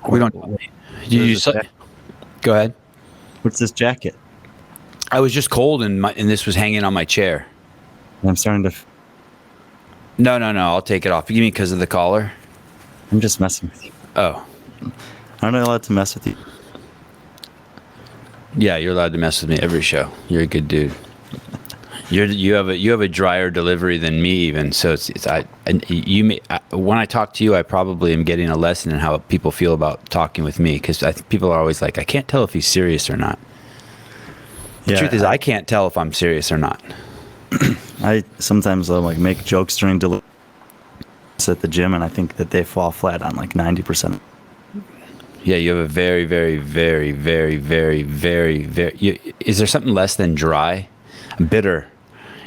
We don't. Wait, You go ahead. what's this jacket? I was just cold and this was hanging on my chair. I'm starting to. No. I'll take it off. You mean because of the collar? I'm just messing with you. Oh, I'm not allowed to mess with you. yeah. You're allowed to mess with me every show. You're a good dude. You have a drier delivery than me even. So when I talk to you, I probably am getting a lesson in how people feel about talking with me, because I think people are always like, I can't tell if he's serious or not. The truth is, I can't tell if I'm serious or not. I sometimes like make jokes during deliveries at the gym, and I think that they fall flat on like 90%. Yeah, you have a very, very, very, very, very, very, very. Is there something less than dry? Bitter.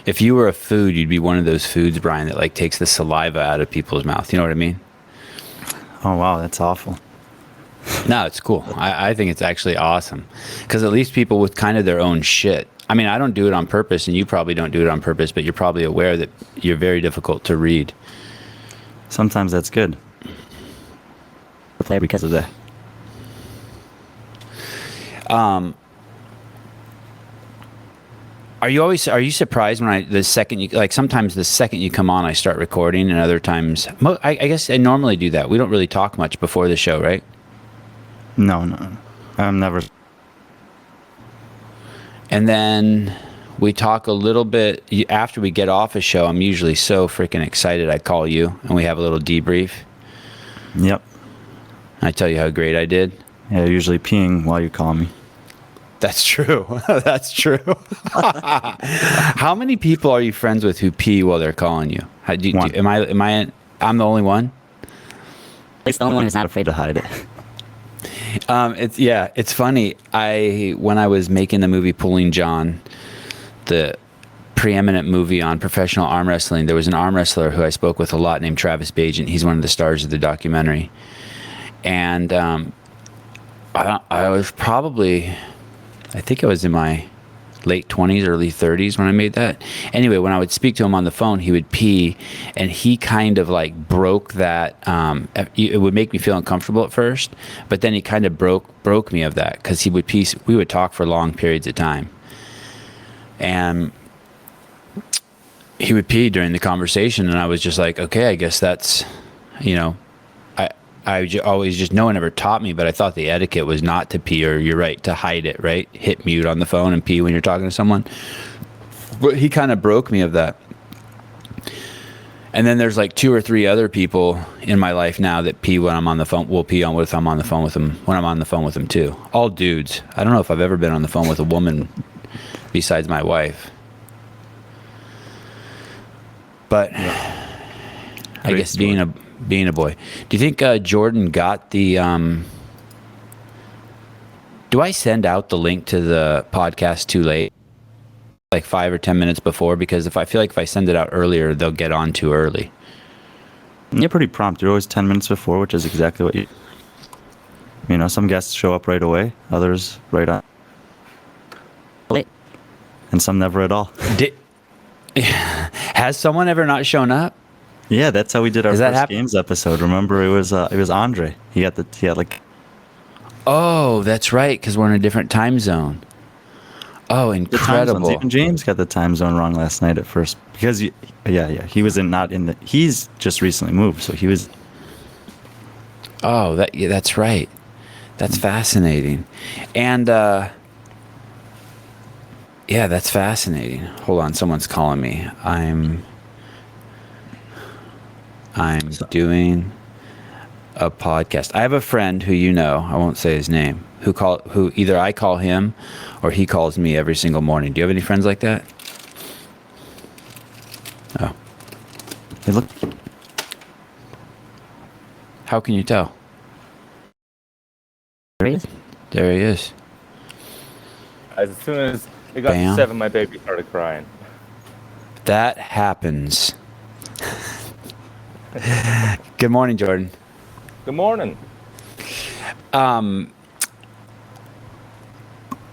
If you were a food, you'd be one of those foods, Brian, that like takes the saliva out of people's mouth. You know what I mean? Oh wow, that's awful. No, it's cool. I think it's actually awesome, because at least people with kind of their own shit. I mean, I don't do it on purpose, and you probably don't do it on purpose, but you're probably aware that you're very difficult to read. Sometimes that's good. Because of that. Are you surprised when sometimes the second you come on, I start recording, and other times, I guess I normally do that. We don't really talk much before the show, right? No. I'm never. And then we talk a little bit after we get off a show. I'm usually so freaking excited. I call you and we have a little debrief. Yep. I tell you how great I did. Yeah, you're usually peeing while you call me. That's true. That's true. How many people are you friends with who pee while they're calling you? One. I'm the only one? It's the only one who's not afraid to hide it. It's funny. When I was making the movie Pulling John, the preeminent movie on professional arm wrestling, there was an arm wrestler who I spoke with a lot named Travis Bagent. He's one of the stars of the documentary. And I was probably, I think I was in my late 20s, early 30s when I made that. Anyway, when I would speak to him on the phone, he would pee, and he kind of like broke that. It would make me feel uncomfortable at first, but then he kind of broke me of that, because he would pee. We would talk for long periods of time, and he would pee during the conversation, and I was just like, okay, I guess that's, no one ever taught me, but I thought the etiquette was not to pee, or you're right, to hide it, right? Hit mute on the phone and pee when you're talking to someone. But he kind of broke me of that. And then there's like 2 or 3 other people in my life now that pee when I'm on the phone. Will pee on if I'm on the phone with them, when I'm on the phone with them too. All dudes. I don't know if I've ever been on the phone with a woman besides my wife. But I guess being a boy. Do you think Jordan got the do I send out the link to the podcast too late, like 5 or 10 minutes before? Because if I feel like if I send it out earlier, they'll get on too early. You're pretty prompt. You're always 10 minutes before, which is exactly what some guests show up right away, others right on late, and some never at all. Has someone ever not shown up? Yeah, that's how we did our first games episode. Remember, it was Andre. He had like. Oh, that's right, because we're in a different time zone. Oh, incredible! Even James got the time zone wrong last night at first, because he was not in the. He's just recently moved, so he was. Oh, that's right. That's fascinating, and that's fascinating. Hold on, someone's calling me. I'm doing a podcast. I have a friend who I won't say his name, who either I call him or he calls me every single morning. Do you have any friends like that? Oh. Hey, look. How can you tell? There he is. There he is. As soon as it got to 7, my baby started crying. That happens. Good morning, Jordan. Good morning.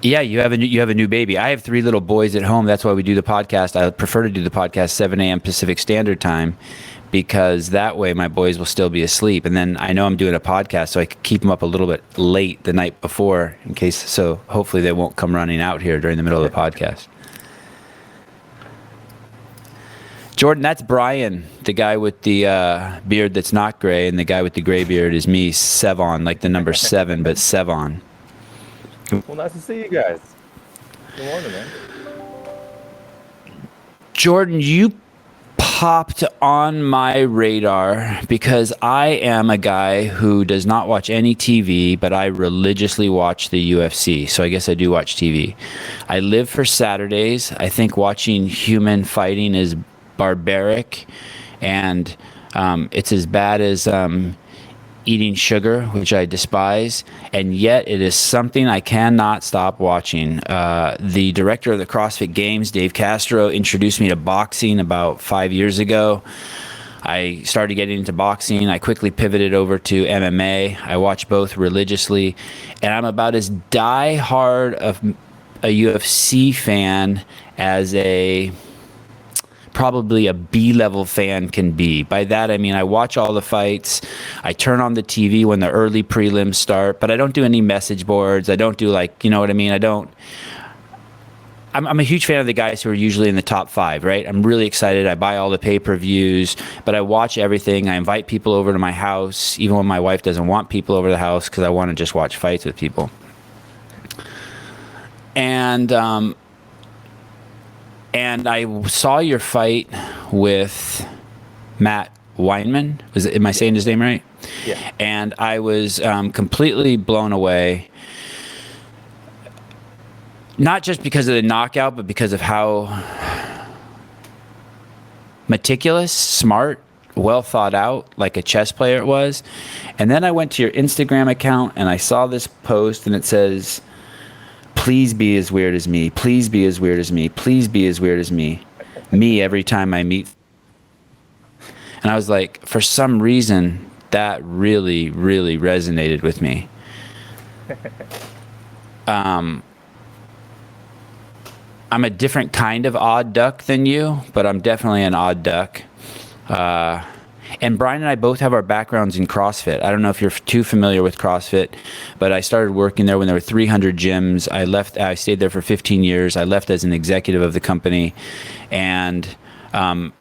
Yeah, you have a new baby. I have 3 little boys at home. That's why we do the podcast. I prefer to do the podcast 7 a.m. Pacific Standard Time, because that way my boys will still be asleep. And then I know I'm doing a podcast, so I can keep them up a little bit late the night before, in case. So hopefully they won't come running out here during the middle of the podcast. Jordan, that's Brian, the guy with the beard that's not gray, and the guy with the gray beard is me, Sevan, like the number 7, but Sevan. Well, nice to see you guys. Good morning, man. Jordan, you popped on my radar because I am a guy who does not watch any TV, but I religiously watch the UFC. So I guess I do watch TV. I live for Saturdays. I think watching human fighting is barbaric, and it's as bad as eating sugar, which I despise, and yet it is something I cannot stop watching. The director of the CrossFit Games, Dave Castro, introduced me to boxing about 5 years ago. I started getting into boxing. I quickly pivoted over to MMA. I watch both religiously, and I'm about as die-hard of a UFC fan as probably a B-level fan can be. By that, I mean I watch all the fights. I turn on the TV when the early prelims start, but I don't do any message boards. I don't do, like, you know what I mean? I'm a huge fan of the guys who are usually in the top 5, right? I'm really excited. I buy all the pay-per-views, but I watch everything. I invite people over to my house, even when my wife doesn't want people over to the house, because I want to just watch fights with people. And I saw your fight with Matt Weinman. Am I saying his name right? Yeah. And I was completely blown away. Not just because of the knockout, but because of how meticulous, smart, well thought out, like a chess player it was. And then I went to your Instagram account and I saw this post, and it says, "Please be as weird as me. Please be as weird as me. Please be as weird as me. Me every time I meet." And I was like, for some reason, that really, really resonated with me. I'm a different kind of odd duck than you, but I'm definitely an odd duck. And Brian and I both have our backgrounds in CrossFit. I don't know if you're too familiar with CrossFit, but I started working there when there were 300 gyms. I stayed there for 15 years. I left as an executive of the company. And I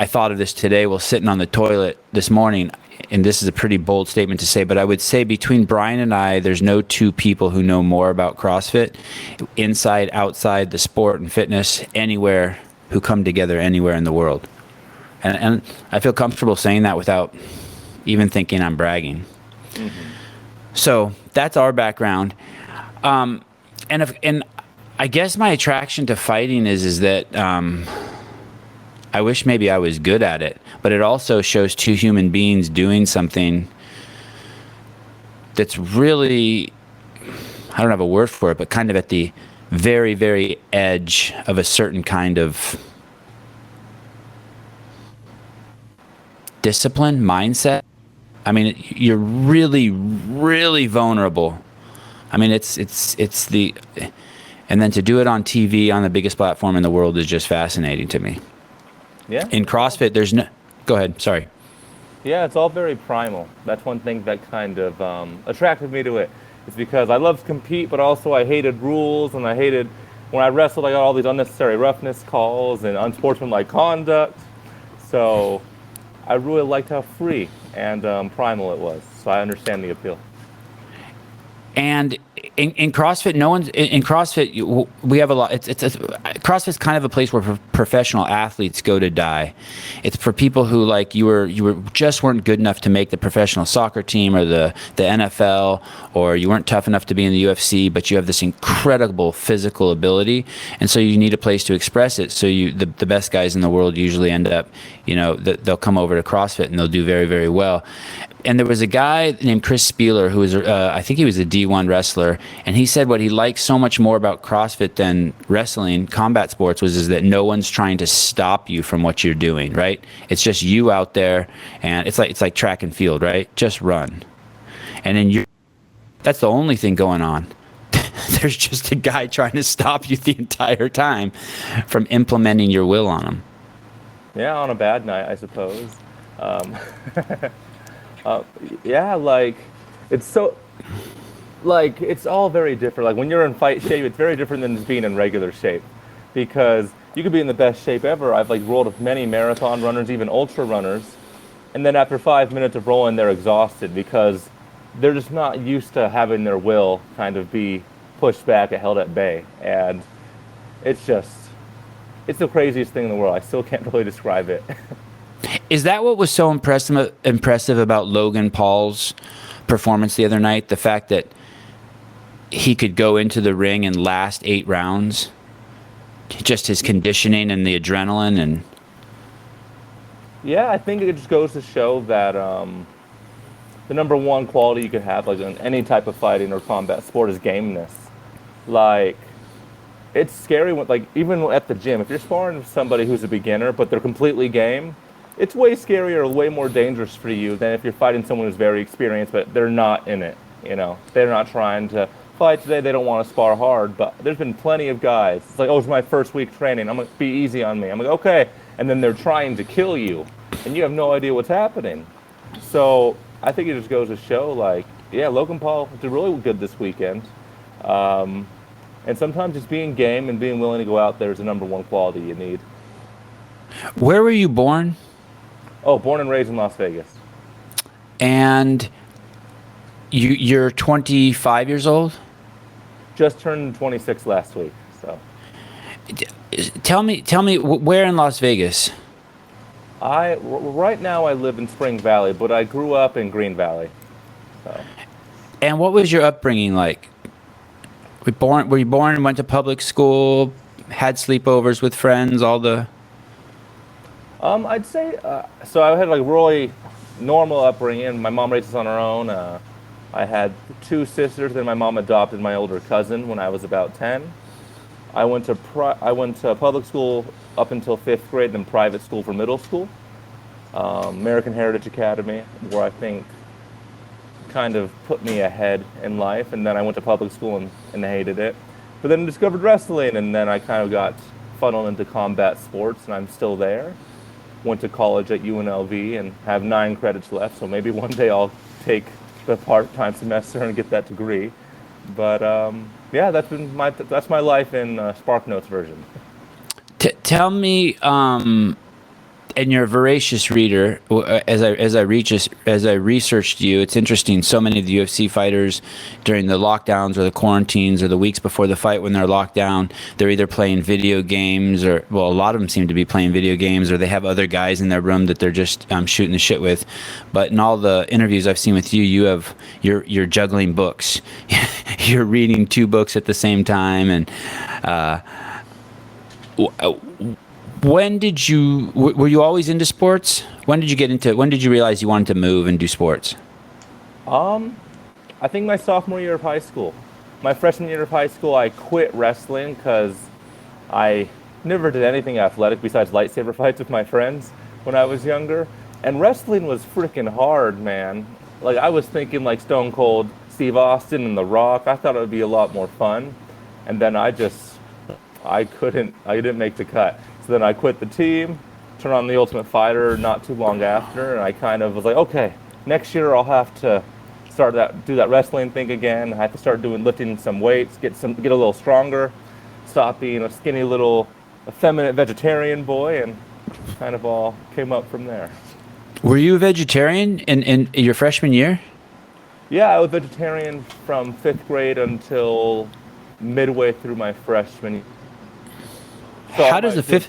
thought of this today while sitting on the toilet this morning, and this is a pretty bold statement to say, but I would say between Brian and I, there's no 2 people who know more about CrossFit, inside, outside, the sport and fitness, anywhere, who come together anywhere in the world. And I feel comfortable saying that without even thinking I'm bragging. Mm-hmm. So that's our background. And I guess my attraction to fighting is that I wish maybe I was good at it, but it also shows 2 human beings doing something that's really, I don't have a word for it, but kind of at the very, very edge of a certain kind of discipline, mindset. I mean, you're really, really vulnerable. I mean, and then to do it on TV on the biggest platform in the world is just fascinating to me. Yeah. In CrossFit, go ahead, sorry. Yeah, it's all very primal. That's one thing that kind of attracted me to it. It's because I love to compete, but also I hated rules, and I hated, when I wrestled, I got all these unnecessary roughness calls and unsportsmanlike conduct. So I really liked how free and primal it was. So I understand the appeal. And in CrossFit, we have a lot. CrossFit's kind of a place where professional athletes go to die. It's for people who, like, you weren't good enough to make the professional soccer team or the NFL, or you weren't tough enough to be in the UFC, but you have this incredible physical ability, and so you need a place to express it. So the best guys in the world usually end up, they'll come over to CrossFit and they'll do very, very well. And there was a guy named Chris Spieler who was, I think he was a D1 wrestler, and he said what he liked so much more about CrossFit than wrestling, combat sports, is that no one's trying to stop you from what you're doing, right? It's just you out there, and it's like track and field, right? Just run. And then that's the only thing going on. there's just a guy trying to stop you the entire time from implementing your will on him. Yeah, on a bad night, I suppose. Um, yeah, like it's so like it's all very different. Like when you're in fight shape, it's very different than just being in regular shape, because you could be in the best shape ever. I've like rolled with many marathon runners, even ultra runners, and then after 5 minutes of rolling, they're exhausted because they're just not used to having their will kind of be pushed back and held at bay. And it's just, it's the craziest thing in the world. I still can't really describe it. Is that what was so impressive about Logan Paul's performance the other night? The fact that he could go into the ring and last 8 rounds, just his conditioning and the adrenaline and. Yeah, I think it just goes to show that the number one quality you could have, like in any type of fighting or combat sport, is gameness. Like, it's scary when, like, even at the gym, if you're sparring with somebody who's a beginner but they're completely game, it's way scarier, way more dangerous for you than if you're fighting someone who's very experienced but they're not in it. You know, they're not trying to fight today. They don't want to spar hard. But there's been plenty of guys. It's like, oh, it's my first week training. I'm gonna be easy on me. I'm like, okay. And then they're trying to kill you, and you have no idea what's happening. So I think it just goes to show, like, yeah, Logan Paul did really good this weekend. And sometimes just being game and being willing to go out there is the number one quality you need. Where were you born? Oh, born and raised in Las Vegas. And you're 25 years old? Just turned 26 last week, so. Tell me, where in Las Vegas? Right now I live in Spring Valley, but I grew up in Green Valley. So. And what was your upbringing like? Were you born and went to public school, had sleepovers with friends, all the... I'd say, so I had like really normal upbringing. My mom raised us on her own. I had 2 sisters, and my mom adopted my older cousin when I was about 10. I went to public school up until 5th grade, then private school for middle school. American Heritage Academy, where I think kind of put me ahead in life. And then I went to public school and hated it. But then I discovered wrestling, and then I kind of got funneled into combat sports, and I'm still there. Went to college at UNLV and have 9 credits left, so maybe one day I'll take the part-time semester and get that degree. But yeah, that's my life in SparkNotes version. Tell me, and you're a voracious reader. As I researched you, it's interesting. So many of the UFC fighters during the lockdowns or the quarantines or the weeks before the fight, when they're locked down, they're either playing video games or, well, a lot of them seem to be playing video games, or they have other guys in their room that they're just shooting the shit with. But in all the interviews I've seen with you, you're juggling books. You're reading 2 books at the same time, and when did you, were you always into sports? When did you realize you wanted to move and do sports? I think my sophomore year of high school. My freshman year of high school, I quit wrestling because I never did anything athletic besides lightsaber fights with my friends when I was younger. And wrestling was freaking hard, man. Like, I was thinking like Stone Cold Steve Austin and The Rock. I thought it would be a lot more fun. And then I didn't make the cut. So then I quit the team, turned on The Ultimate Fighter not too long after, and I kind of was like, okay, next year I'll have to do that wrestling thing again. I have to start lifting some weights, get a little stronger, stop being a skinny little effeminate vegetarian boy, and kind of all came up from there. Were you a vegetarian in your freshman year? Yeah, I was vegetarian from 5th grade until midway through my freshman year. So how does a 5th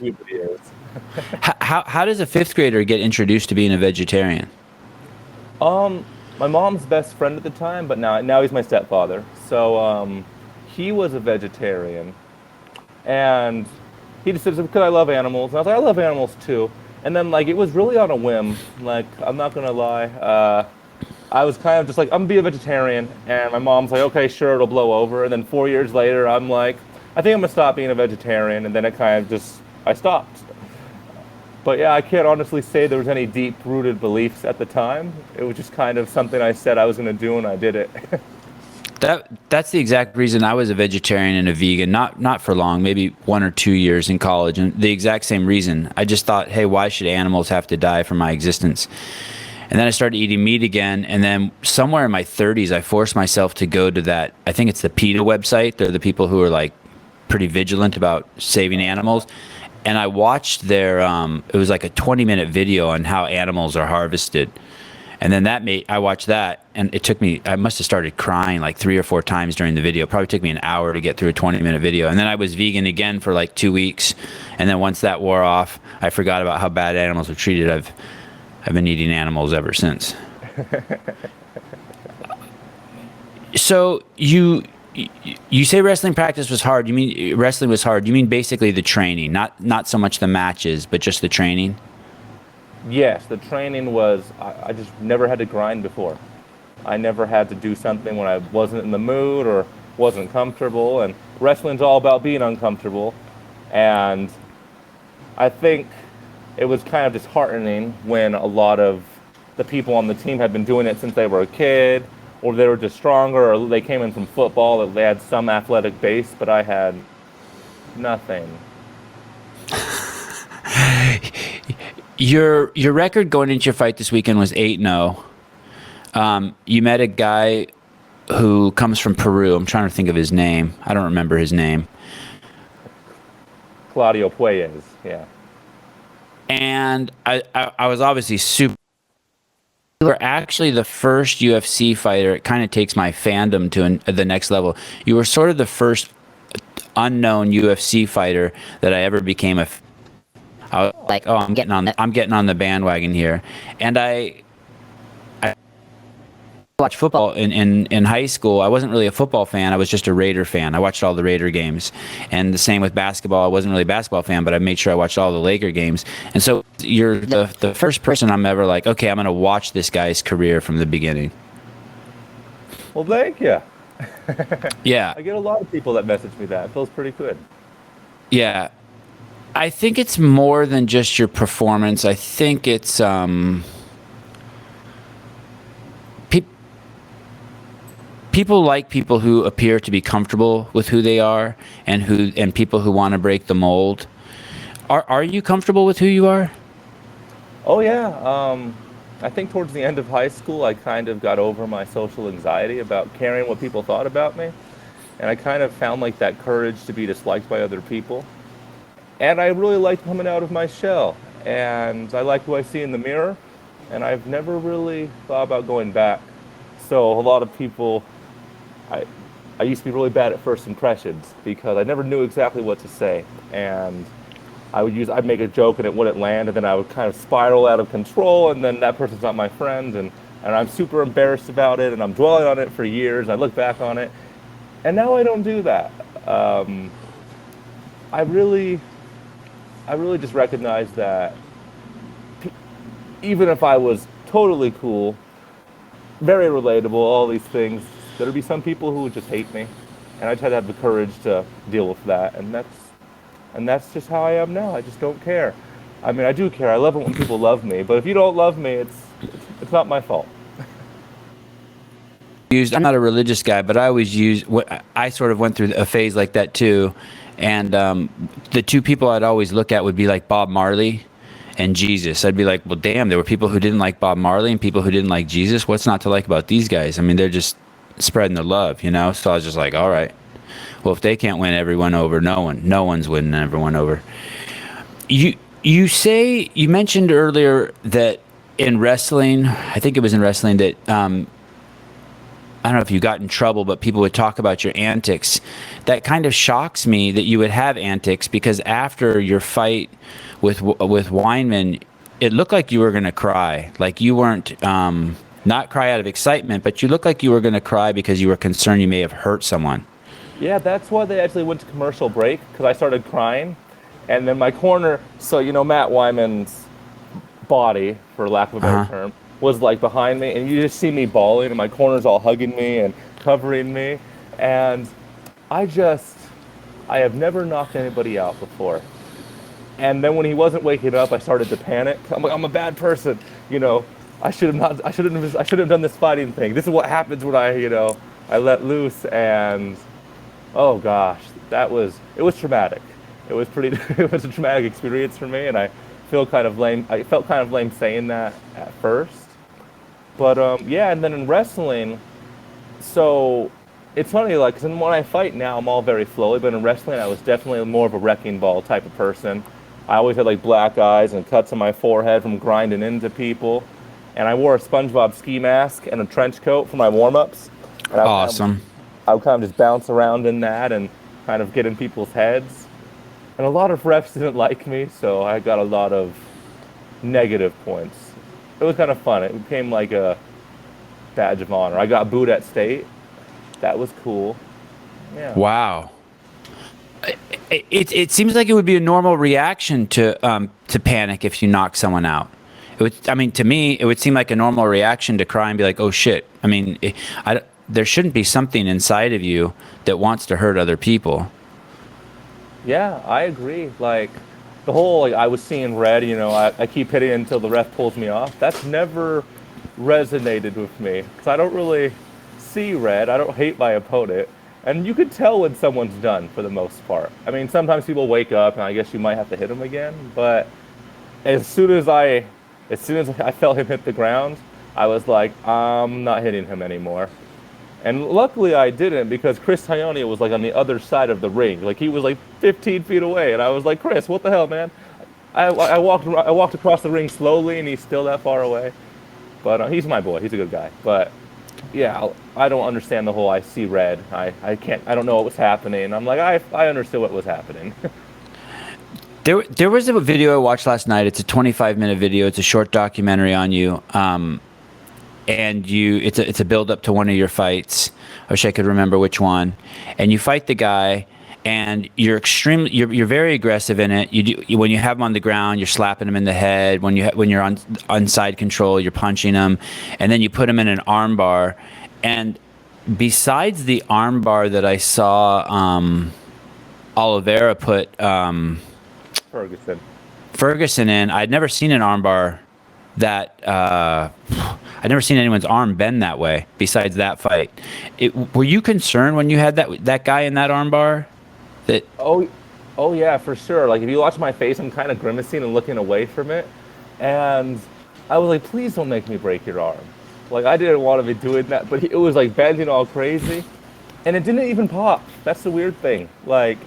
grader get introduced to being a vegetarian? My mom's best friend at the time, but now he's my stepfather. So he was a vegetarian, and he just said, because I love animals. And I was like, I love animals too. And then, like, it was really on a whim. Like, I'm not gonna lie. I was kind of just like, I'm gonna be a vegetarian, and my mom's like, okay, sure, it'll blow over. And then 4 years later, I'm like, I think I'm gonna stop being a vegetarian, and then it kind of I stopped. But yeah, I can't honestly say there was any deep-rooted beliefs at the time. It was just kind of something I said I was gonna do, and I did it. That's the exact reason I was a vegetarian and a vegan. Not for long, maybe 1 or 2 years in college, and the exact same reason. I just thought, hey, why should animals have to die for my existence? And then I started eating meat again, and then somewhere in my 30s, I forced myself to go to that. I think it's the PETA website. They're the people who are like pretty vigilant about saving animals. And I watched their. It was like a 20-minute video on how animals are harvested. And then I watched that, and it took me, I must have started crying like 3 or 4 times during the video. It probably took me an hour to get through a 20-minute video. And then I was vegan again for like 2 weeks. And then once that wore off, I forgot about how bad animals are treated. I've been eating animals ever since. So you say wrestling practice was hard. You mean wrestling was hard. You mean basically the training, not so much the matches, but just the training? Yes, the training was, I just never had to grind before. I never had to do something when I wasn't in the mood or wasn't comfortable, and wrestling's all about being uncomfortable. And I think it was kind of disheartening when a lot of the people on the team had been doing it since they were a kid, or they were just stronger, or they came in from football, they had some athletic base, but I had nothing. Your record going into your fight this weekend was 8-0. You met a guy who comes from Peru. I'm trying to think of his name. I don't remember his name. Claudio Puelles, yeah. And I was obviously super. You were actually the first UFC fighter. It kind of takes my fandom to the next level. You were sort of the first unknown UFC fighter that I ever became I was like, oh, I'm getting on the bandwagon here. And I watched football in high school. I wasn't really a football fan. I was just a Raider fan. I watched all the Raider games. And the same with basketball. I wasn't really a basketball fan, but I made sure I watched all the Laker games. And so you're the first person I'm ever like, okay, I'm going to watch this guy's career from the beginning. Well, thank you. Yeah. I get a lot of people that message me that. It feels pretty good. Yeah. I think it's more than just your performance. I think it's people like people who appear to be comfortable with who they are, and people who want to break the mold. Are you comfortable with who you are? Oh yeah. I think towards the end of high school, I kind of got over my social anxiety about caring what people thought about me, and I kind of found like that courage to be disliked by other people. And I really like coming out of my shell, and I like who I see in the mirror, and I've never really thought about going back. So a lot of people, I used to be really bad at first impressions because I never knew exactly what to say, and I'd make a joke and it wouldn't land, and then I would kind of spiral out of control, and then that person's not my friend, and I'm super embarrassed about it, and I'm dwelling on it for years. I look back on it, and now I don't do that. I really just recognize that even if I was totally cool, very relatable, all these things, there'd be some people who would just hate me, and I try to have the courage to deal with that, and that's just how I am now. I just don't care. I mean, I do care. I love it when people love me, but if you don't love me, it's not my fault. I'm not a religious guy, but I sort of went through a phase like that too. And the two people I'd always look at would be like Bob Marley and Jesus. I'd be like, well, damn, there were people who didn't like Bob Marley and people who didn't like Jesus. What's not to like about these guys? I mean, they're just spreading the love, you know? So I was just like, all right, well, if they can't win everyone over, no one's winning everyone over. You mentioned earlier that in wrestling, I think it was in wrestling that, I don't know if you got in trouble, but people would talk about your antics. That kind of shocks me that you would have antics, because after your fight with Weinman, it looked like you were going to cry. Like you weren't, not cry out of excitement, but you looked like you were going to cry because you were concerned you may have hurt someone. Yeah, that's why they actually went to commercial break, because I started crying. And then my corner, so Matt Weinman's body, for lack of a better term, was like behind me, and you just see me bawling, and my corner's all hugging me and covering me, and I have never knocked anybody out before. And then when he wasn't waking up, I started to panic. I'm like, I'm a bad person, I should have done this fighting thing. This is what happens when I I let loose, and oh gosh, it was traumatic. It was pretty. It was a traumatic experience for me, and I feel kind of lame. I felt kind of lame saying that at first, but yeah. And then in wrestling, so it's funny, like, 'cause when I fight now, I'm all very flowy, but in wrestling, I was definitely more of a wrecking ball type of person. I always had like black eyes and cuts on my forehead from grinding into people, and I wore a SpongeBob ski mask and a trench coat for my warm-ups. And Awesome. I would kind of just bounce around in that and kind of get in people's heads. And a lot of refs didn't like me, so I got a lot of negative points. It was kind of fun. It became like a badge of honor. I got booed at state. That was cool. Yeah. Wow. It seems like it would be a normal reaction to panic if you knock someone out. It would, I mean, to me, it would seem like a normal reaction to cry and be like, "Oh shit!" I mean, there shouldn't be something inside of you that wants to hurt other people. Yeah, I agree. Like the whole like I was seeing red, I keep hitting until the ref pulls me off. That's never resonated with me because I don't really see red. I don't hate my opponent. And you could tell when someone's done for the most part. I mean, sometimes people wake up and I guess you might have to hit them again, but as soon as I felt him hit the ground, I was like, I'm not hitting him anymore. And luckily I didn't because Chris Tionia was like on the other side of the ring. Like he was like 15 feet away and I was like, Chris, what the hell, man? I walked across the ring slowly and he's still that far away. But he's my boy. He's a good guy. But yeah, I don't understand the whole I see red. I don't know what was happening. I'm like, I understood what was happening. There was a video I watched last night. It's a 25-minute video. It's a short documentary on you. And it's a build up to one of your fights. I wish I could remember which one. And you fight the guy, and you're very aggressive in it. When you have him on the ground, you're slapping him in the head. When you're on side control, you're punching him, and then you put him in an arm bar. And besides the arm bar that I saw Oliveira put Ferguson in, I'd never seen an arm bar that I'd never seen anyone's arm bend that way besides that fight. Were you concerned when you had that guy in that arm bar? Oh yeah, for sure. Like if you watch my face, I'm kind of grimacing and looking away from it. And I was like, please don't make me break your arm. Like I didn't want to be doing that, but it was like bending all crazy. And it didn't even pop. That's the weird thing. Like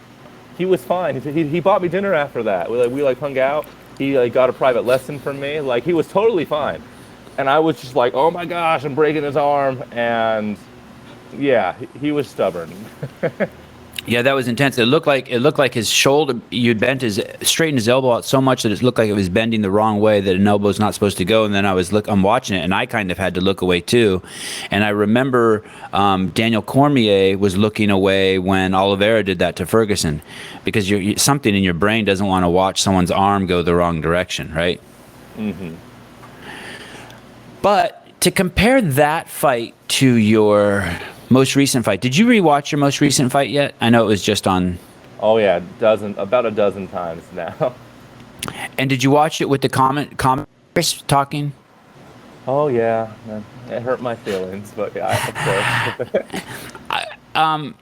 he was fine. He bought me dinner after that. We hung out. He like got a private lesson from me. Like he was totally fine. And I was just like, oh my gosh, I'm breaking his arm. And he was stubborn. Yeah, that was intense. It looked like his shoulder, straightened his elbow out so much that it looked like it was bending the wrong way, that an elbow's not supposed to go. And then I'm watching it and I kind of had to look away too. And I remember Daniel Cormier was looking away when Oliveira did that to Ferguson, because something in your brain doesn't want to watch someone's arm go the wrong direction, right? Mm-hmm. But to compare that fight to your most recent fight, did you rewatch your most recent fight yet? I know it was just on. Oh yeah, about a dozen times now. And did you watch it with the commentators talking? Oh yeah, man. It hurt my feelings, but yeah, of course.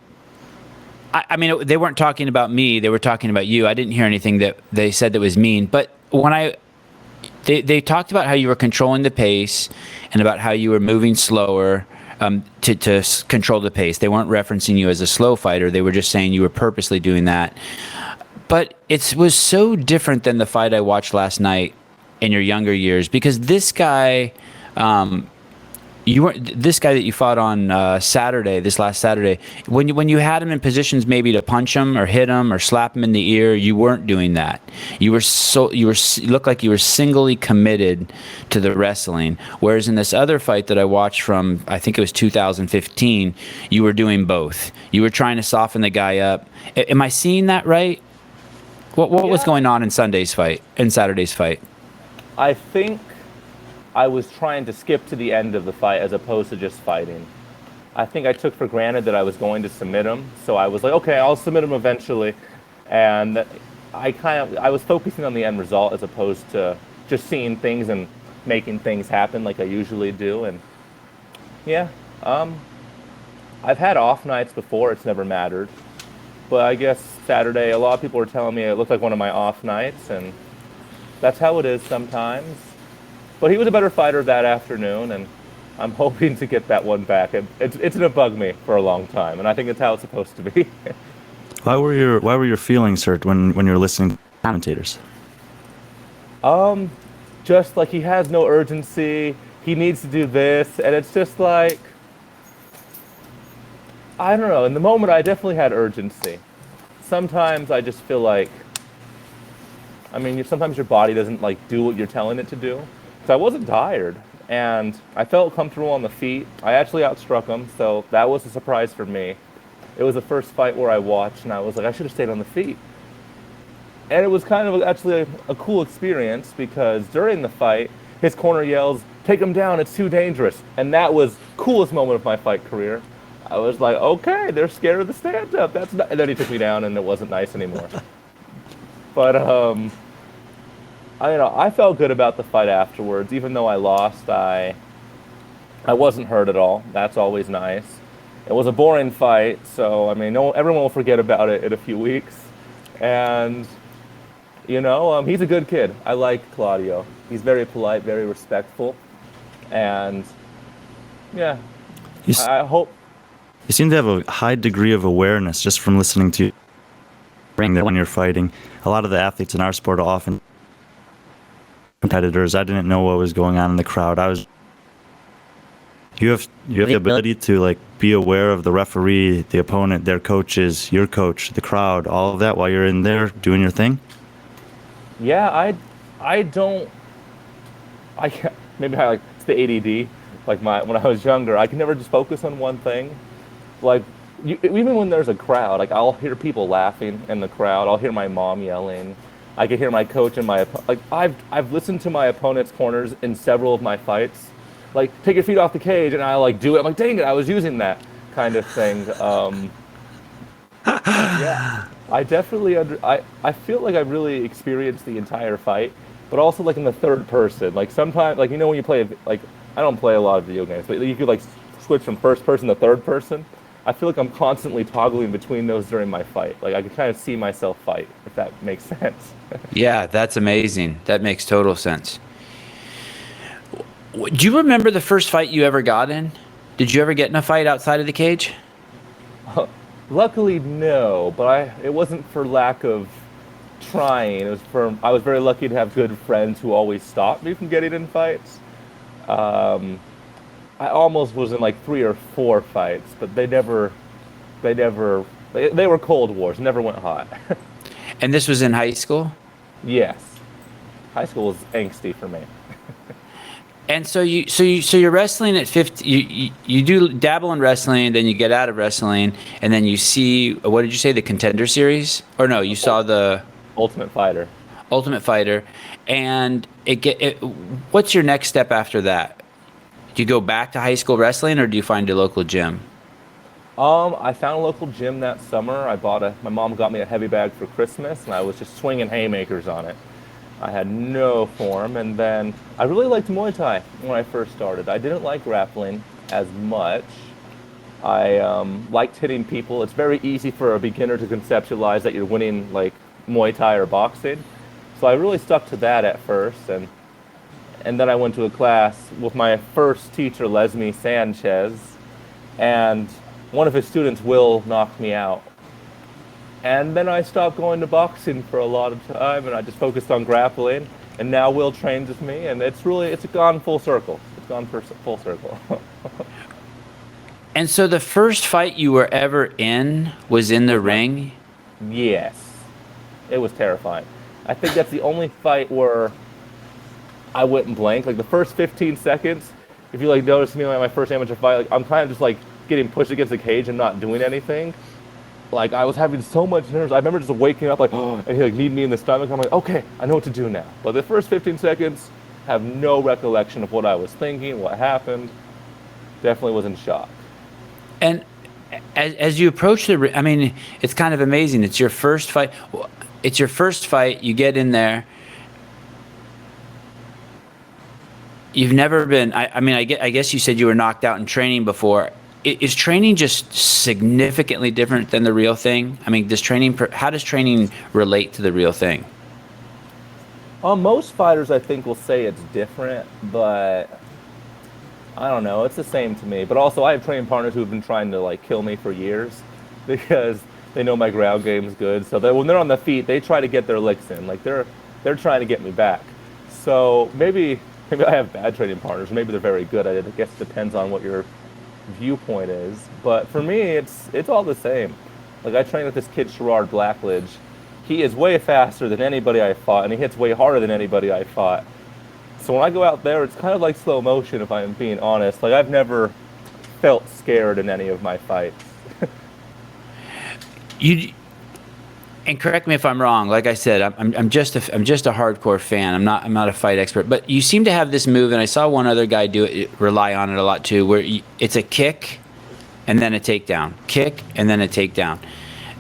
I mean, they weren't talking about me; they were talking about you. I didn't hear anything that they said that was mean, but when they talked about how you were controlling the pace and about how you were moving slower. To control the pace. They weren't referencing you as a slow fighter. They were just saying you were purposely doing that. But it was so different than the fight I watched last night in your younger years, because this guy, this guy that you fought on this last Saturday, when you had him in positions maybe to punch him or hit him or slap him in the ear, you weren't doing that. You looked like you were singly committed to the wrestling. Whereas in this other fight that I watched from, I think it was 2015, you were doing both. You were trying to soften the guy up. Am I seeing that right? What was going on in Saturday's fight? I think I was trying to skip to the end of the fight as opposed to just fighting. I think I took for granted that I was going to submit him, so I was like, okay, I'll submit him eventually. And I was focusing on the end result as opposed to just seeing things and making things happen like I usually do. And yeah, I've had off nights before. It's never mattered. But I guess Saturday, a lot of people were telling me it looked like one of my off nights, and that's how it is sometimes. But he was a better fighter that afternoon, and I'm hoping to get that one back. It's gonna bug me for a long time, and I think it's how it's supposed to be. Why were your feelings hurt when you were listening to commentators? Just like he has no urgency, he needs to do this, and it's just like, I don't know. In the moment, I definitely had urgency. Sometimes I just feel like, I mean, sometimes your body doesn't like do what you're telling it to do. So I wasn't tired, and I felt comfortable on the feet. I actually outstruck him, so that was a surprise for me. It was the first fight where I watched, and I was like, I should have stayed on the feet. And it was kind of actually a cool experience because during the fight, his corner yells, "Take him down, it's too dangerous." And that was coolest moment of my fight career. I was like, okay, they're scared of the stand-up. That's not... And then he took me down, and it wasn't nice anymore. But I felt good about the fight afterwards. Even though I lost, I wasn't hurt at all. That's always nice. It was a boring fight, so I mean, everyone will forget about it in a few weeks. And he's a good kid. I like Claudio. He's very polite, very respectful, and yeah, You, I hope. you seem to have a high degree of awareness just from listening to you ring that when you're fighting. A lot of the athletes in our sport are often competitors. I didn't know what was going on in the crowd. You have the ability to like be aware of the referee, the opponent, their coaches, your coach, the crowd, all of that while you're in there doing your thing. Yeah, I don't. I can't, maybe it's the ADD. Like when I was younger, I could never just focus on one thing. Like even when there's a crowd, like I'll hear people laughing in the crowd. I'll hear my mom yelling. I can hear my coach and I've listened to my opponent's corners in several of my fights. Like, take your feet off the cage, and I like do it. I'm like, dang it, I was using that kind of thing. Yeah, I definitely I feel like I really experienced the entire fight, but also like in the third person. Like sometimes, like when you play, like I don't play a lot of video games, but you could like switch from first person to third person. I feel like I'm constantly toggling between those during my fight. Like I can kind of see myself fight, if that makes sense. Yeah, that's amazing. That makes total sense. Do you remember the first fight you ever got in? Did you ever get in a fight outside of the cage? Luckily, no, but it wasn't for lack of trying. I was very lucky to have good friends who always stopped me from getting in fights. I almost was in like 3 or 4 fights, but they were Cold Wars, never went hot. And this was in high school? Yes. High school was angsty for me. And so you're wrestling at 50. You do dabble in wrestling, then you get out of wrestling, and then you see, what did you say, the Contender Series? Or no, you saw the Ultimate Fighter. Ultimate Fighter, and what's your next step after that? Do you go back to high school wrestling, or do you find a local gym? I found a local gym that summer. My mom got me a heavy bag for Christmas, and I was just swinging haymakers on it. I had no form, and then I really liked Muay Thai when I first started. I didn't like grappling as much. I liked hitting people. It's very easy for a beginner to conceptualize that you're winning like Muay Thai or boxing. So I really stuck to that at first, and then I went to a class with my first teacher, Leslie Sanchez, and one of his students, Will, knocked me out. And then I stopped going to boxing for a lot of time, and I just focused on grappling. And now Will trains with me, and it's gone full circle. It's gone full circle. And so the first fight you were ever in was in the ring? Yes. It was terrifying. I think that's the only fight where I went blank. Like the first 15 seconds, if you like notice me like my first amateur fight, like I'm kind of just like getting pushed against the cage and not doing anything. Like I was having so much nerves. I remember just waking up like, oh, and he like kneed me in the stomach. I'm like, okay, I know what to do now. But the first 15 seconds, have no recollection of what I was thinking, what happened. Definitely was in shock. And as you approach the, I mean, it's kind of amazing. It's your first fight. It's your first fight. You get in there. You've never been. I mean, I guess you said you were knocked out in training before. is training just significantly different than the real thing? I mean, how does training relate to the real thing? Most fighters, I think, will say it's different, but I don't know. It's the same to me. But also, I have training partners who have been trying to like kill me for years because they know my ground game is good. So that when they're on the feet, they try to get their licks in. Like they're trying to get me back. So maybe I have bad training partners. Maybe they're very good at it. I guess it depends on what your viewpoint is. But for me, it's all the same. Like I train with this kid Sherrard Blackledge. He is way faster than anybody I fought, and he hits way harder than anybody I fought. So when I go out there, it's kind of like slow motion, if I'm being honest. Like I've never felt scared in any of my fights. And correct me if I'm wrong. Like I said, I'm just a hardcore fan. I'm not a fight expert. But you seem to have this move, and I saw one other guy do it, rely on it a lot too, where it's a kick, and then a takedown, kick, and then a takedown.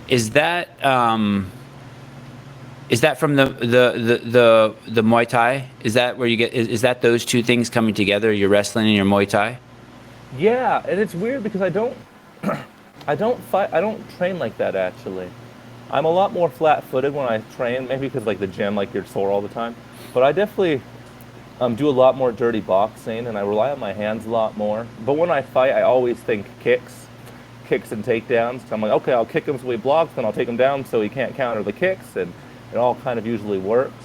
Is that from the Muay Thai? Is that where you get? Is that those two things coming together? Your wrestling and your Muay Thai? Yeah, and it's weird because I don't train like that actually. I'm a lot more flat-footed when I train, maybe because like the gym, like you're sore all the time. But I definitely do a lot more dirty boxing, and I rely on my hands a lot more. But when I fight, I always think kicks and takedowns. So I'm like, okay, I'll kick him so he blocks, then I'll take him down so he can't counter the kicks, and it all kind of usually works.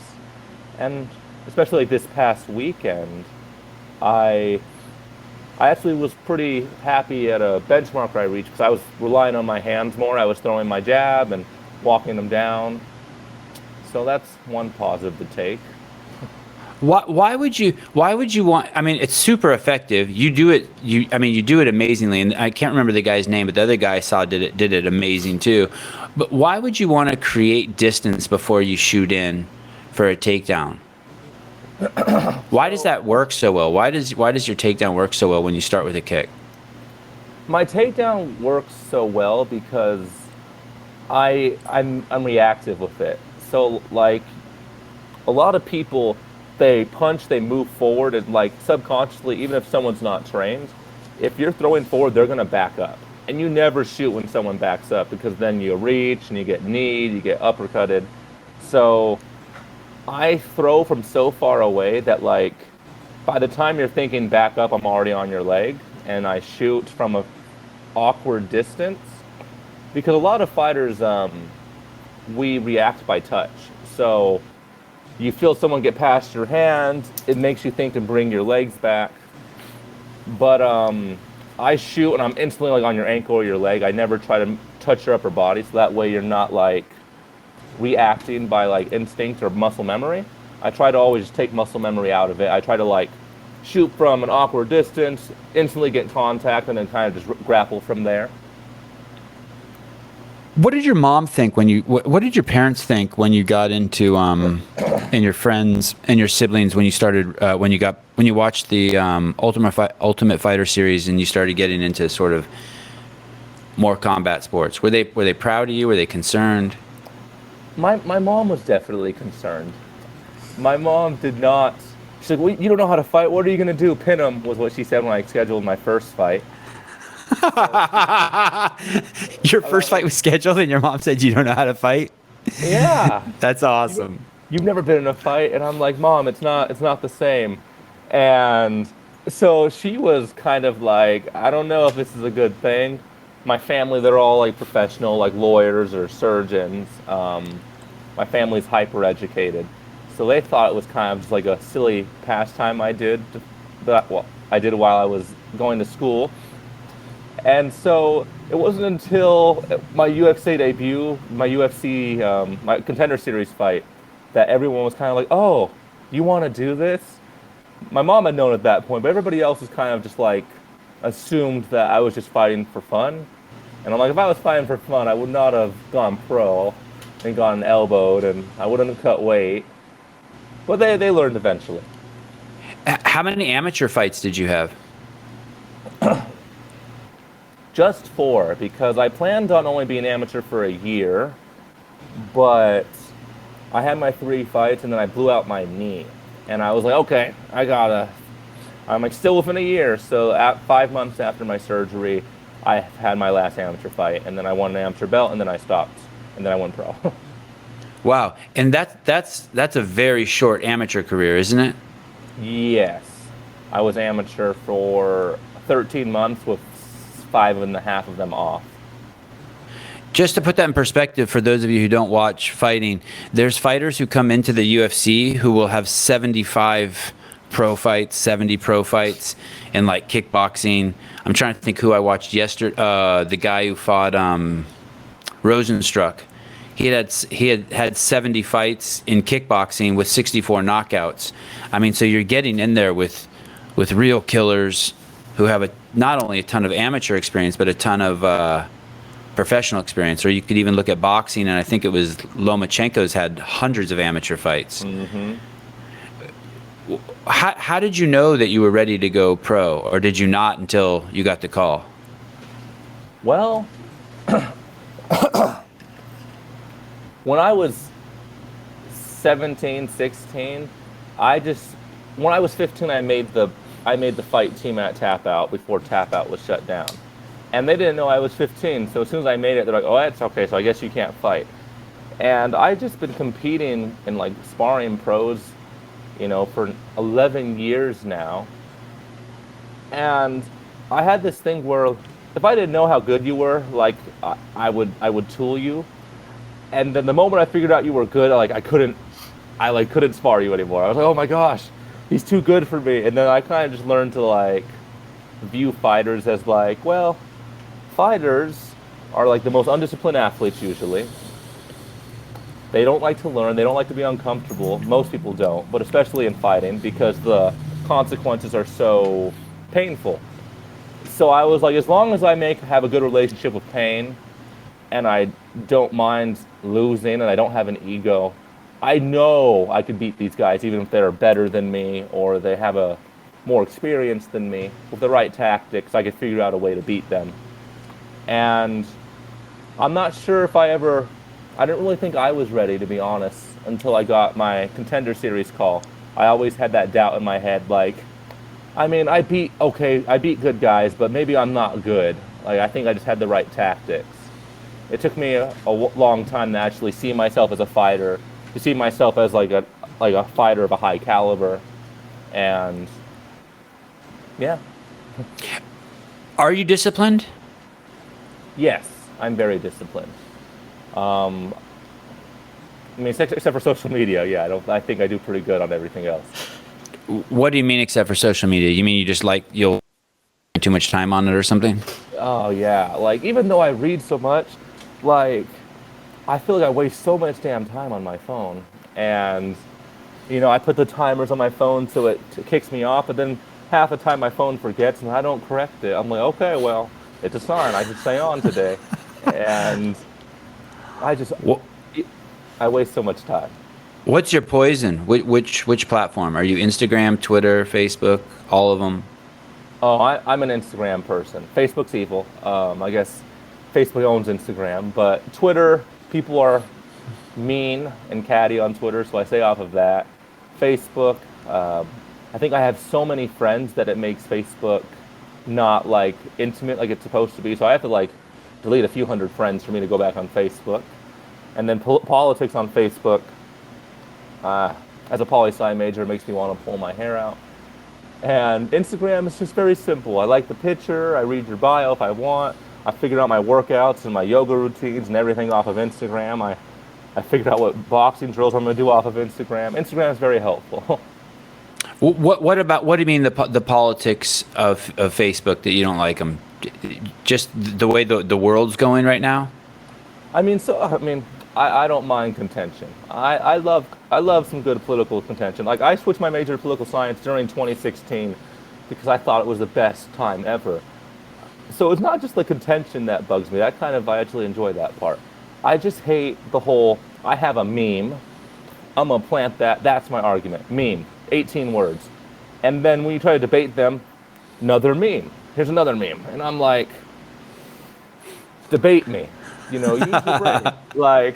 And especially like this past weekend, I actually was pretty happy at a benchmark I reached because I was relying on my hands more. I was throwing my jab and walking them down. So that's one positive to take. Why would you want? I mean, it's super effective. You do it. You do it amazingly. And I can't remember the guy's name, but the other guy I saw did it amazing too. But why would you want to create distance before you shoot in for a takedown? Why does that work so well? Why does your takedown work so well when you start with a kick? My takedown works so well because I'm reactive with it. So like a lot of people, they punch, they move forward, and like subconsciously, even if someone's not trained, if you're throwing forward, they're gonna back up. And you never shoot when someone backs up because then you reach and you get kneed, you get uppercutted. So I throw from so far away that like by the time you're thinking back up, I'm already on your leg, and I shoot from a awkward distance because a lot of fighters we react by touch. So you feel someone get past your hand, it makes you think to bring your legs back. But I shoot and I'm instantly like on your ankle or your leg. I never try to touch your upper body, so that way you're not like reacting by like instinct or muscle memory. I try to always just take muscle memory out of it. I try to like shoot from an awkward distance, instantly get contact, and then kind of just grapple from there. What did your mom think when you? What did your parents think when you got into and your friends and your siblings when you started when you watched the Ultimate Fighter series and you started getting into sort of more combat sports? Were they proud of you? Were they concerned? My mom was definitely concerned. My mom did not. She's like, well, you don't know how to fight. What are you gonna do? Pin him was what she said when I scheduled my first fight. Your first fight was scheduled and your mom said you don't know how to fight? Yeah. That's awesome. You've never been in a fight, and I'm like, Mom, it's not the same. And so she was kind of like, I don't know if this is a good thing. My family, they're all like professional, like lawyers or surgeons. My family's hyper educated. So they thought it was kind of just like a silly pastime I did. I did while I was going to school. And so it wasn't until my UFC debut, my Contender Series fight, that everyone was kind of like, oh, you want to do this? My mom had known at that point, but everybody else was kind of just like assumed that I was just fighting for fun. And I'm like, if I was fighting for fun, I would not have gone pro and gotten elbowed, and I wouldn't have cut weight. But they learned eventually. How many amateur fights did you have? Just 4, because I planned on only being amateur for a year, but I had my 3 fights and then I blew out my knee. And I was like, okay, I'm like still within a year. So at 5 months after my surgery, I had my last amateur fight, and then I won an amateur belt, and then I stopped, and then I went pro. Wow. And that's a very short amateur career, isn't it? Yes. I was amateur for 13 months with 5.5 of them off. Just to put that in perspective for those of you who don't watch fighting, there's fighters who come into the UFC who will have 75 pro fights, 70 pro fights in like kickboxing. I'm trying to think who I watched yesterday. The guy who fought Rosenstruck. He had 70 fights in kickboxing with 64 knockouts. I mean, so you're getting in there with real killers who have not only a ton of amateur experience, but a ton of professional experience. Or you could even look at boxing, and I think it was Lomachenko's had hundreds of amateur fights. Mm-hmm. How did you know that you were ready to go pro, or did you not until you got the call? Well, when I was 17, 16, when I was 15, I made the fight team at Tap Out before Tap Out was shut down. And they didn't know I was 15, so as soon as I made it, they're like, oh, that's okay, so I guess you can't fight. And I just been competing in like sparring pros, for 11 years now. And I had this thing where if I didn't know how good you were, like I would tool you. And then the moment I figured out you were good, I couldn't spar you anymore. I was like, oh my gosh, he's too good for me. And then I kind of just learned to view fighters as fighters are the most undisciplined athletes usually. They don't like to learn. They don't like to be uncomfortable. Most people don't, but especially in fighting because the consequences are so painful. So I was like, as long as I have a good relationship with pain and I don't mind losing and I don't have an ego, I know I could beat these guys even if they're better than me or they have a more experience than me. With the right tactics, I could figure out a way to beat them. And I'm not sure if I didn't really think I was ready, to be honest, until I got my Contender Series call. I always had that doubt in my head, I beat good guys, but maybe I'm not good. I think I just had the right tactics. It took me a long time to actually see myself as a fighter, to see myself as a fighter of a high caliber, and yeah. Are you disciplined? Yes, I'm very disciplined. Except for social media, yeah. I think I do pretty good on everything else. What do you mean except for social media? You mean you just you'll spend too much time on it or something? Oh yeah, even though I read so much, I feel I waste so much damn time on my phone. And, I put the timers on my phone so it kicks me off, but then half the time my phone forgets and I don't correct it. I'm like, okay, well, it's a sign. I should stay on today. And I waste so much time. What's your poison? Which platform? Are you Instagram, Twitter, Facebook, all of them? Oh, I'm an Instagram person. Facebook's evil. I guess Facebook owns Instagram, but Twitter, people are mean and catty on Twitter, so I stay off of that. Facebook, I think I have so many friends that it makes Facebook not intimate like it's supposed to be, so I have to delete a few hundred friends for me to go back on Facebook. And then politics on Facebook, as a poli-sci major, it makes me want to pull my hair out. And Instagram is just very simple. I like the picture, I read your bio if I want. I figured out my workouts and my yoga routines and everything off of Instagram. I figured out what boxing drills I'm going to do off of Instagram. Instagram is very helpful. What do you mean the politics of Facebook that you don't like them? Just the way the world's going right now? I don't mind contention. I love some good political contention. I switched my major to political science during 2016 because I thought it was the best time ever. So it's not just the contention that bugs me. I actually enjoy that part. I just hate the whole, I have a meme, I'm gonna plant that, that's my argument. Meme, 18 words. And then when you try to debate them, another meme. Here's another meme. And I'm like, debate me. Use your brain.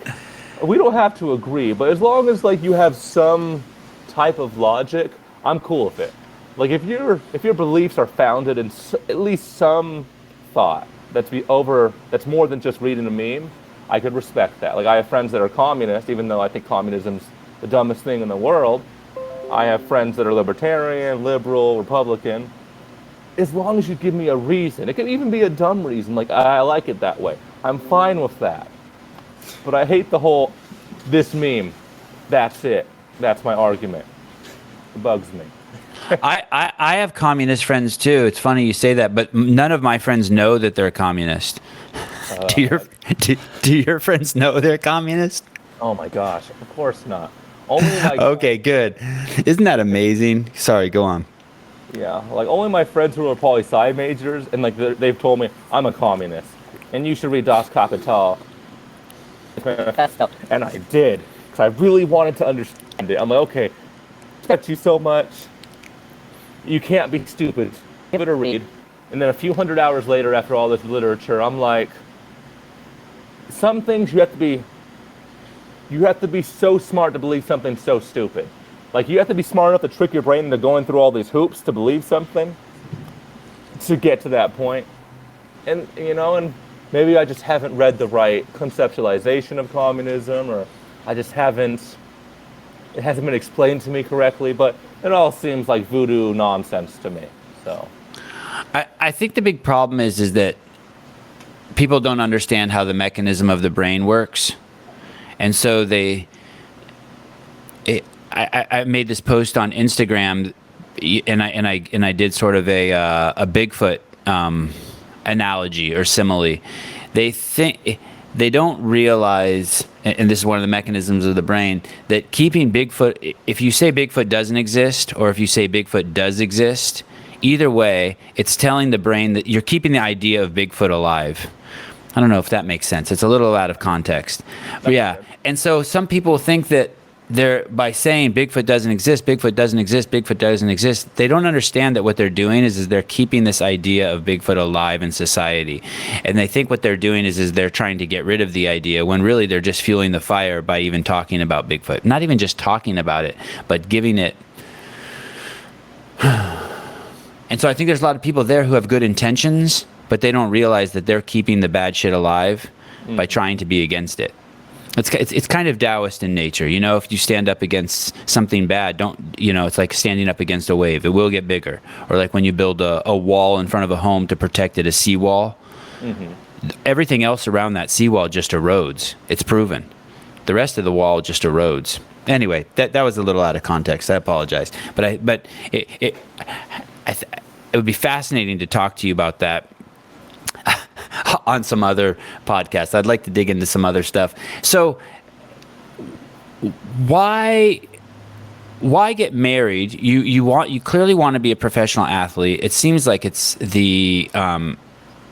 We don't have to agree, but as long as you have some type of logic, I'm cool with it. If your beliefs are founded in at least some thought, that's more than just reading a meme, I could respect that. Like, I have friends that are communist, even though I think communism's the dumbest thing in the world. I have friends that are libertarian, liberal, Republican. As long as you give me a reason, it can even be a dumb reason, like I like it that way, I'm fine with that. But I hate the whole, this meme, that's it, that's my argument. It bugs me. I have communist friends too. It's funny you say that, but none of my friends know that they're communist. Do your friends know they're communist? Oh my gosh, of course not. Only like Okay, good. Isn't that amazing? Sorry, go on. Yeah, like only my friends who are poli-sci majors, and like they've told me I'm a communist, and you should read Das Kapital. And I did, because I really wanted to understand it. I'm like, okay, respect you so much. You can't be stupid. Give it a read. And then a few hundred hours later, after all this literature, I'm like, some things you have to be so smart to believe something so stupid. Like, you have to be smart enough to trick your brain into going through all these hoops to believe something to get to that point. And, and maybe I just haven't read the right conceptualization of communism, or it hasn't been explained to me correctly, but it all seems like voodoo nonsense to me, so. I think the big problem is that people don't understand how the mechanism of the brain works. And so I made this post on Instagram, and I did sort of a Bigfoot analogy or simile. They don't realize, and this is one of the mechanisms of the brain, that keeping Bigfoot, if you say Bigfoot doesn't exist, or if you say Bigfoot does exist, either way, it's telling the brain that you're keeping the idea of Bigfoot alive. I don't know if that makes sense. It's a little out of context. But yeah. And so some people think that by saying Bigfoot doesn't exist, Bigfoot doesn't exist, Bigfoot doesn't exist, they don't understand that what they're doing is they're keeping this idea of Bigfoot alive in society. And they think what they're doing is they're trying to get rid of the idea, when really they're just fueling the fire by even talking about Bigfoot. Not even just talking about it, but giving it. And so I think there's a lot of people there who have good intentions, but they don't realize that they're keeping the bad shit alive by trying to be against it. It's kind of Taoist in nature. If you stand up against something bad, it's like standing up against a wave. It will get bigger. Or like when you build a wall in front of a home to protect it, a seawall. Mm-hmm. Everything else around that seawall just erodes. It's proven. The rest of the wall just erodes. Anyway, that was a little out of context. I apologize. But it would be fascinating to talk to you about that on some other podcast. I'd like to dig into some other stuff. So why get married? You clearly want to be a professional athlete. It seems like it's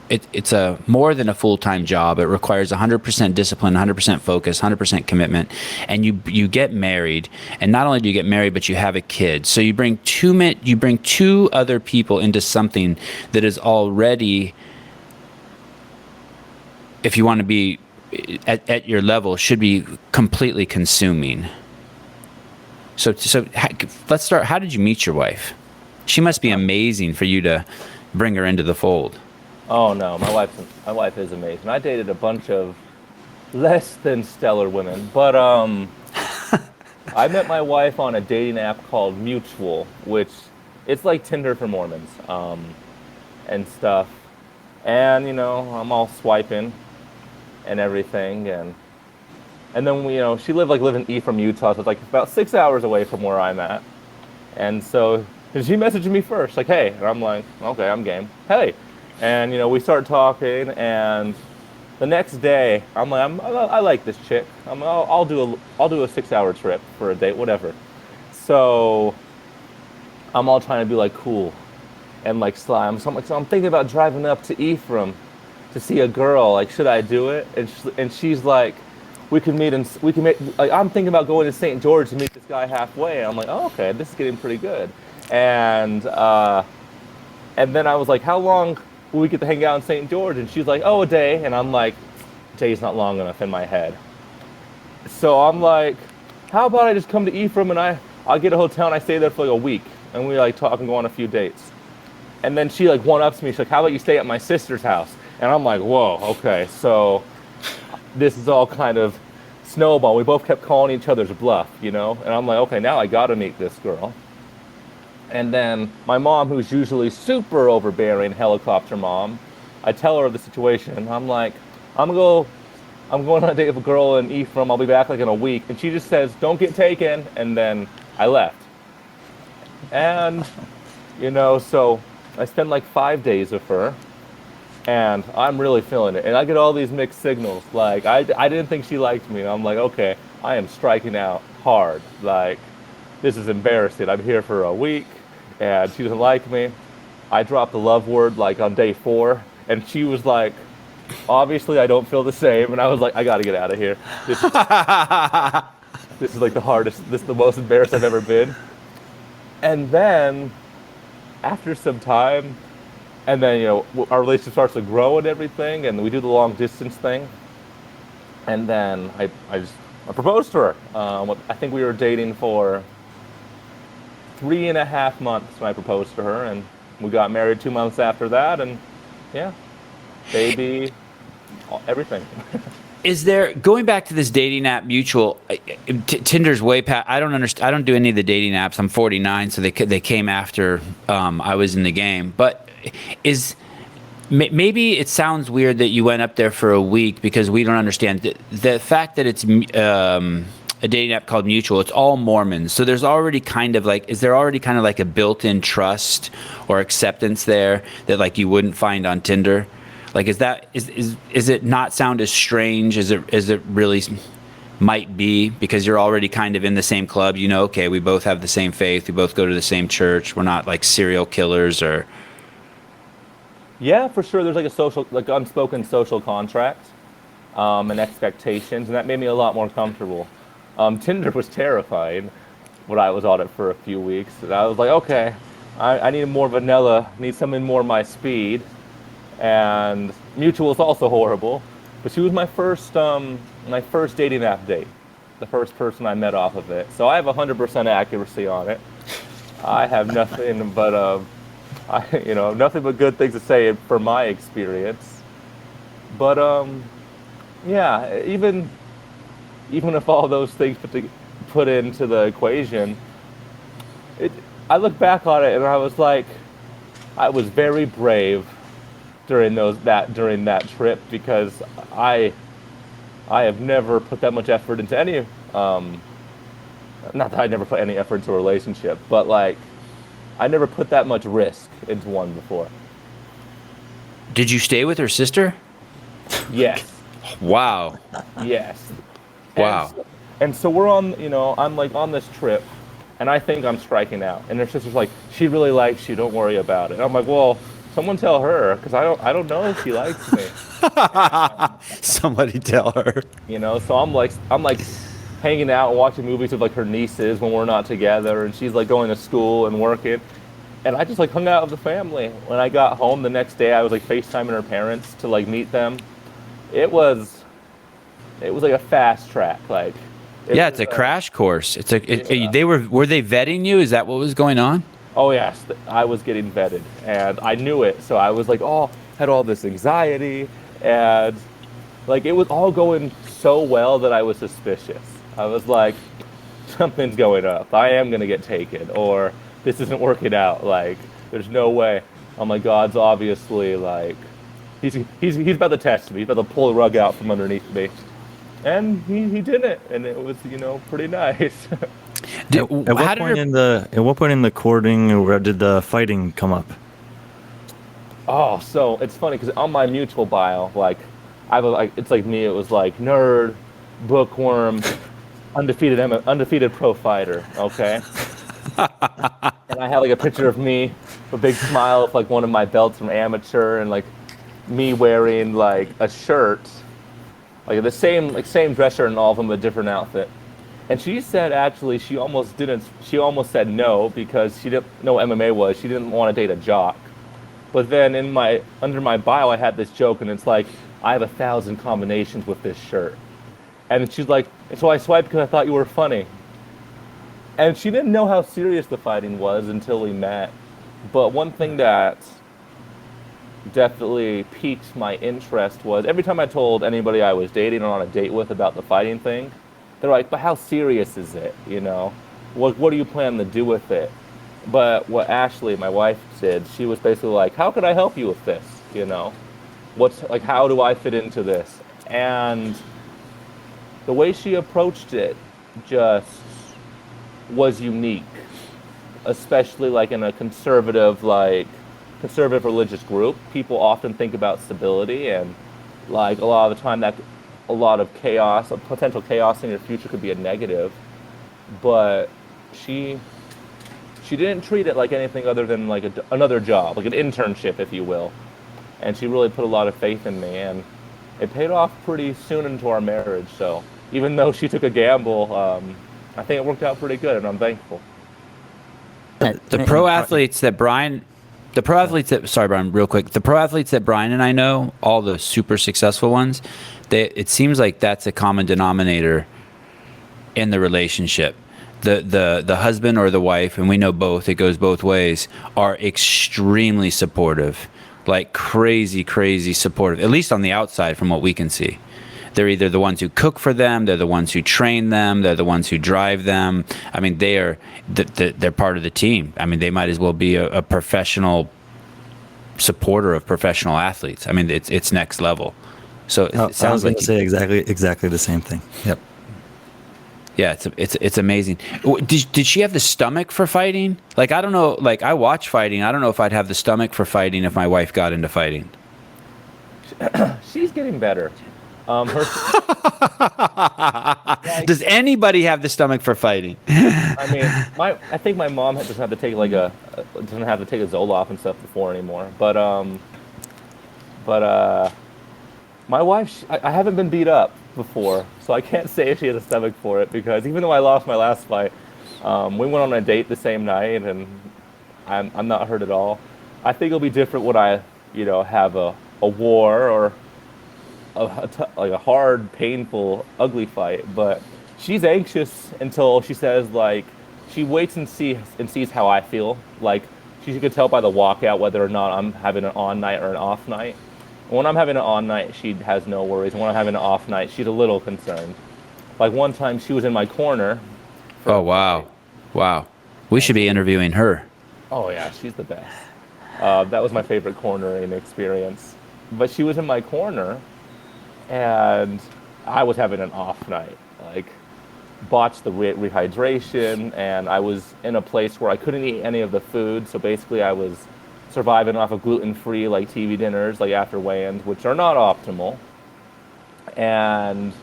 it's a more than a full-time job. It requires 100% discipline, 100% focus, 100% commitment. And you get married, and not only do you get married, but you have a kid. So you bring two other people into something that is already, if you want to be at your level, should be completely consuming. So let's start. How did you meet your wife? She must be amazing for you to bring her into the fold. Oh no, my wife is amazing. I dated a bunch of less than stellar women, but I met my wife on a dating app called Mutual, which it's like Tinder for Mormons, and stuff. And I'm all swiping and everything, and then she lived in Ephraim, Utah, so it's like about 6 hours away from where I'm at. And so she messaged me first, like, hey, and I'm like, okay, I'm game. Hey. And we started talking, and the next day I'm like, I like this chick. I'll do a 6-hour trip for a date, whatever. So I'm all trying to be like cool and like slime. So I'm thinking about driving up to Ephraim to see a girl. Like, should I do it? And she's like, we can meet. Like, I'm thinking about going to St. George to meet this guy halfway. And I'm like, oh, okay, this is getting pretty good. And then I was like, how long will we get to hang out in St. George? And she's like, oh, a day. And I'm like, a day's not long enough in my head. So I'm like, how about I just come to Ephraim and I'll get a hotel and I stay there for like a week. And we like talk and go on a few dates. And then she like one-ups me. She's like, how about you stay at my sister's house? And I'm like, whoa, okay, so this is all kind of snowball. We both kept calling each other's bluff, you know? And I'm like, okay, now I gotta meet this girl. And then my mom, who's usually super overbearing, helicopter mom, I tell her the situation. I'm like, I'm gonna go, I'm going on a date with a girl in Ephraim. I'll be back like in a week. And she just says, don't get taken. And then I left. And, you know, so I spent like 5 days with her. And I'm really feeling it. And I get all these mixed signals. Like, I didn't think she liked me. And I'm like, okay, I am striking out hard. Like, this is embarrassing. I'm here for a week, and she doesn't like me. I dropped the love word, like, on day 4. And she was like, obviously, I don't feel the same. And I was like, I got to get out of here. This is like the hardest, this is the most embarrassed I've ever been. And then, after some time, and then, you know, our relationship starts to grow and everything, and we do the long distance thing. And then I proposed to her. I think we were dating for 3.5 months when I proposed to her, and we got married 2 months after that, and yeah, baby, everything. Is there, going back to this dating app Mutual, Tinder's way past. I don't understand. I don't do any of the dating apps. I'm 49, so they came after I was in the game. But maybe it sounds weird that you went up there for a week because we don't understand the fact that it's a dating app called Mutual. It's all Mormons, so there's already kind of like, is there already kind of like a built-in trust or acceptance there that like you wouldn't find on Tinder? Like, is it not sound as strange as it really might be because you're already kind of in the same club? You know, okay, we both have the same faith, we both go to the same church, we're not like serial killers or. Yeah, for sure. There's like a social, like unspoken social contract, and expectations, and that made me a lot more comfortable. Tinder was terrifying when I was on it for a few weeks, and I was like, okay, I need more vanilla, need something more my speed. And Mutual is also horrible, but she was my first dating app date, the first person I met off of it. So I have 100% accuracy on it. I have nothing but nothing but good things to say for my experience. But yeah, even if all those things put into the equation, I look back on it and I was like, I was very brave during that trip because I have never put that much effort into any not that I never put any effort into a relationship, but like I never put that much risk into one before. Did you stay with her sister? Yes. Wow. Yes. Wow. And so we're on, I'm like on this trip, and I think I'm striking out. And her sister's like, she really likes you, don't worry about it. And I'm like, well, someone tell her, because I don't know if she likes me. Somebody tell her. So I'm like hanging out and watching movies with like her nieces when we're not together, and she's like going to school and working. And I just like hung out with the family. When I got home the next day, I was like FaceTiming her parents to like meet them. It was like a fast track, like. It's a crash course. Were they vetting you? Is that what was going on? Oh yes, I was getting vetted, and I knew it. So I was like, had all this anxiety, and like it was all going so well that I was suspicious. I was like, something's going up. I am gonna get taken, or this isn't working out. Like, there's no way. Oh my God's obviously like, he's about to test me. He's about to pull the rug out from underneath me, and he did it, and it was pretty nice. At what point in the courting where did the fighting come up? Oh, so it's funny because on my Mutual bio, like it's like me. It was like nerd, bookworm, undefeated pro fighter. Okay. And I had like a picture of me, a big smile with like one of my belts from amateur, and like me wearing like a shirt, like the same dress shirt and all of them, a different outfit. And she said actually she almost said no because she didn't know what MMA was. She didn't want to date a jock. But then under my bio I had this joke, and it's like, I have 1,000 combinations with this shirt. And she's like, and so I swiped because I thought you were funny. And she didn't know how serious the fighting was until we met. But one thing that definitely piqued my interest was every time I told anybody I was dating or on a date with about the fighting thing, they're like, but how serious is it? You know, what do you plan to do with it? But what Ashley, my wife, did, she was basically like, how could I help you with this? You know, what's like, how do I fit into this? And the way she approached it just was unique, especially like in a conservative religious group. People often think about stability, and like a lot of the time that a lot of chaos, a potential chaos in your future could be a negative. But she didn't treat it like anything other than like another job, like an internship, if you will. And she really put a lot of faith in me, and it paid off pretty soon into our marriage. So even though she took a gamble, I think it worked out pretty good, and I'm thankful. The pro athletes that Brian, sorry, Brian, real quick. The pro athletes that Brian and I know, all the super successful ones, it seems like that's a common denominator in the relationship. The husband or the wife, and we know both, it goes both ways, are extremely supportive, like crazy supportive, at least on the outside from what we can see. They're either the ones who cook for them, they're the ones who train them, they're the ones who drive them. I mean, they're part of the team. I mean, they might as well be a professional supporter of professional athletes. I mean, it's next level. So it sounds I like was going to say exactly the same thing. Yep. Yeah, it's amazing. Did she have the stomach for fighting? Like, I don't know. Like, I watch fighting. I don't know if I'd have the stomach for fighting if my wife got into fighting. She's getting better. Does anybody have the stomach for fighting? I mean, I think my mom doesn't have to take a Zoloft and stuff before anymore. But my wife, I haven't been beat up before, so I can't say if she has a stomach for it, because even though I lost my last fight, we went on a date the same night, and I'm not hurt at all. I think it'll be different when I, have a war or like a hard, painful, ugly fight. But she's anxious until she says, like, she waits and sees how I feel. Like, she could tell by the walkout whether or not I'm having an on night or an off night. When I'm having an on night, she has no worries. And when I'm having an off night, she's a little concerned. Like, one time she was in my corner. Oh, wow. We should be interviewing her. Oh, yeah, she's the best. That was my favorite cornering experience. But she was in my corner, and I was having an off night. Like, botched the rehydration, and I was in a place where I couldn't eat any of the food. So basically I was surviving off of gluten-free, like, TV dinners, like after weigh-ins, which are not optimal. And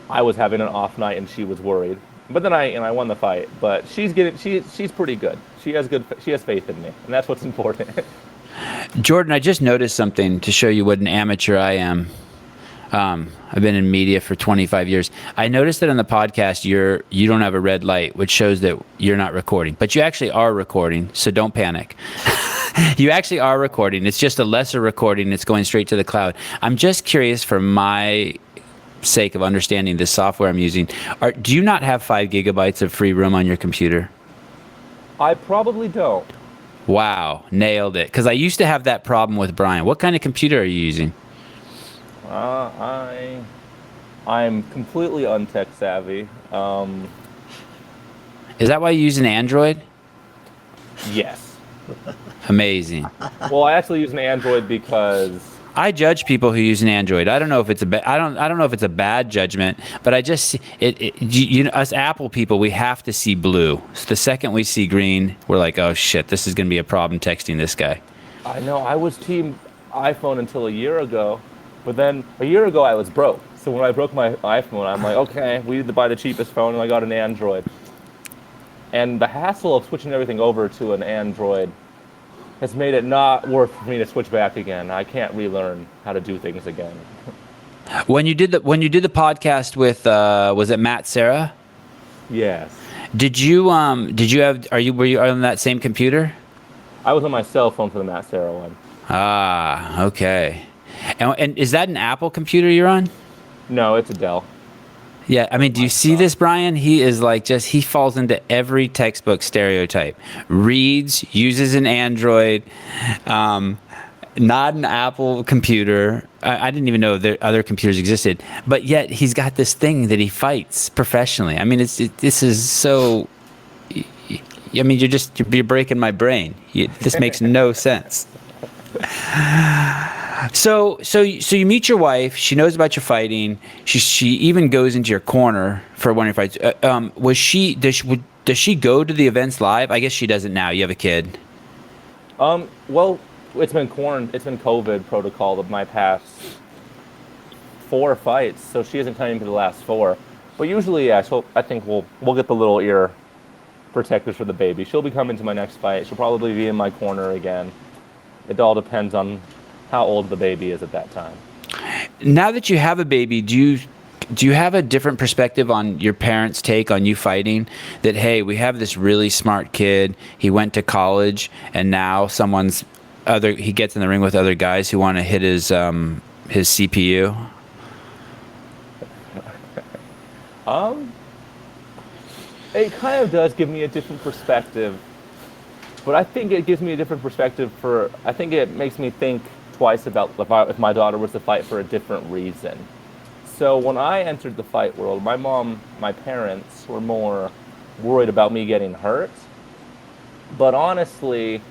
I was having an off night, and she was worried. But then I won the fight. But she's pretty good. She has faith in me, and that's what's important. Jordan, I just noticed something to show you what an amateur I am. I've been in media for 25 years. I noticed that on the podcast, you don't have a red light, which shows that you're not recording. But you actually are recording, so don't panic. You actually are recording. It's just a lesser recording. It's going straight to the cloud. I'm just curious, for my sake of understanding this software I'm using, do you not have 5 gigabytes of free room on your computer? I probably don't. Wow, nailed it. Because I used to have that problem with Brian. What kind of computer are you using? I'm completely untech savvy. Is that why you use an Android? Yes. Amazing. Well, I actually use an Android because I judge people who use an Android. I don't know if it's I don't know if it's a bad judgment, but I just us Apple people, we have to see blue. So the second we see green, we're like, oh shit, this is going to be a problem texting this guy. I know. I was team iPhone until a year ago, but then a year ago I was broke. So when I broke my iPhone, I'm like, okay, we need to buy the cheapest phone, and I got an Android. And the hassle of switching everything over to an Android has made it not worth for me to switch back again. I can't relearn how to do things again. When you did the podcast with was it Matt Sarah? Yes. Were you on that same computer? I was on my cell phone for the Matt Sarah one. Ah, okay. And is that an Apple computer you're on? No, it's a Dell. Yeah, I mean, do you see this, Brian? He is like he falls into every textbook stereotype. Reads, uses an Android, not an Apple computer. I didn't even know that other computers existed, but yet he's got this thing that he fights professionally. I mean, this is so. I mean, you're breaking my brain. This makes no sense. So you meet your wife. She knows about your fighting. She even goes into your corner for one of your fights. Does she go to the events live? I guess she doesn't now. You have a kid. Well, it's been COVID protocol of my past 4 fights, so she isn't coming to the last 4. But usually, yeah, I think we'll get the little ear protectors for the baby. She'll be coming to my next fight. She'll probably be in my corner again. It all depends on how old the baby is at that time. Now that you have a baby, do you have a different perspective on your parents' take on you fighting? That, hey, we have this really smart kid. He went to college, and now he gets in the ring with other guys who want to hit his CPU. It kind of does give me a different perspective, but I think it gives me a different perspective I think it makes me think twice about if my daughter was to fight for a different reason. So when I entered the fight world, my parents were more worried about me getting hurt. But honestly,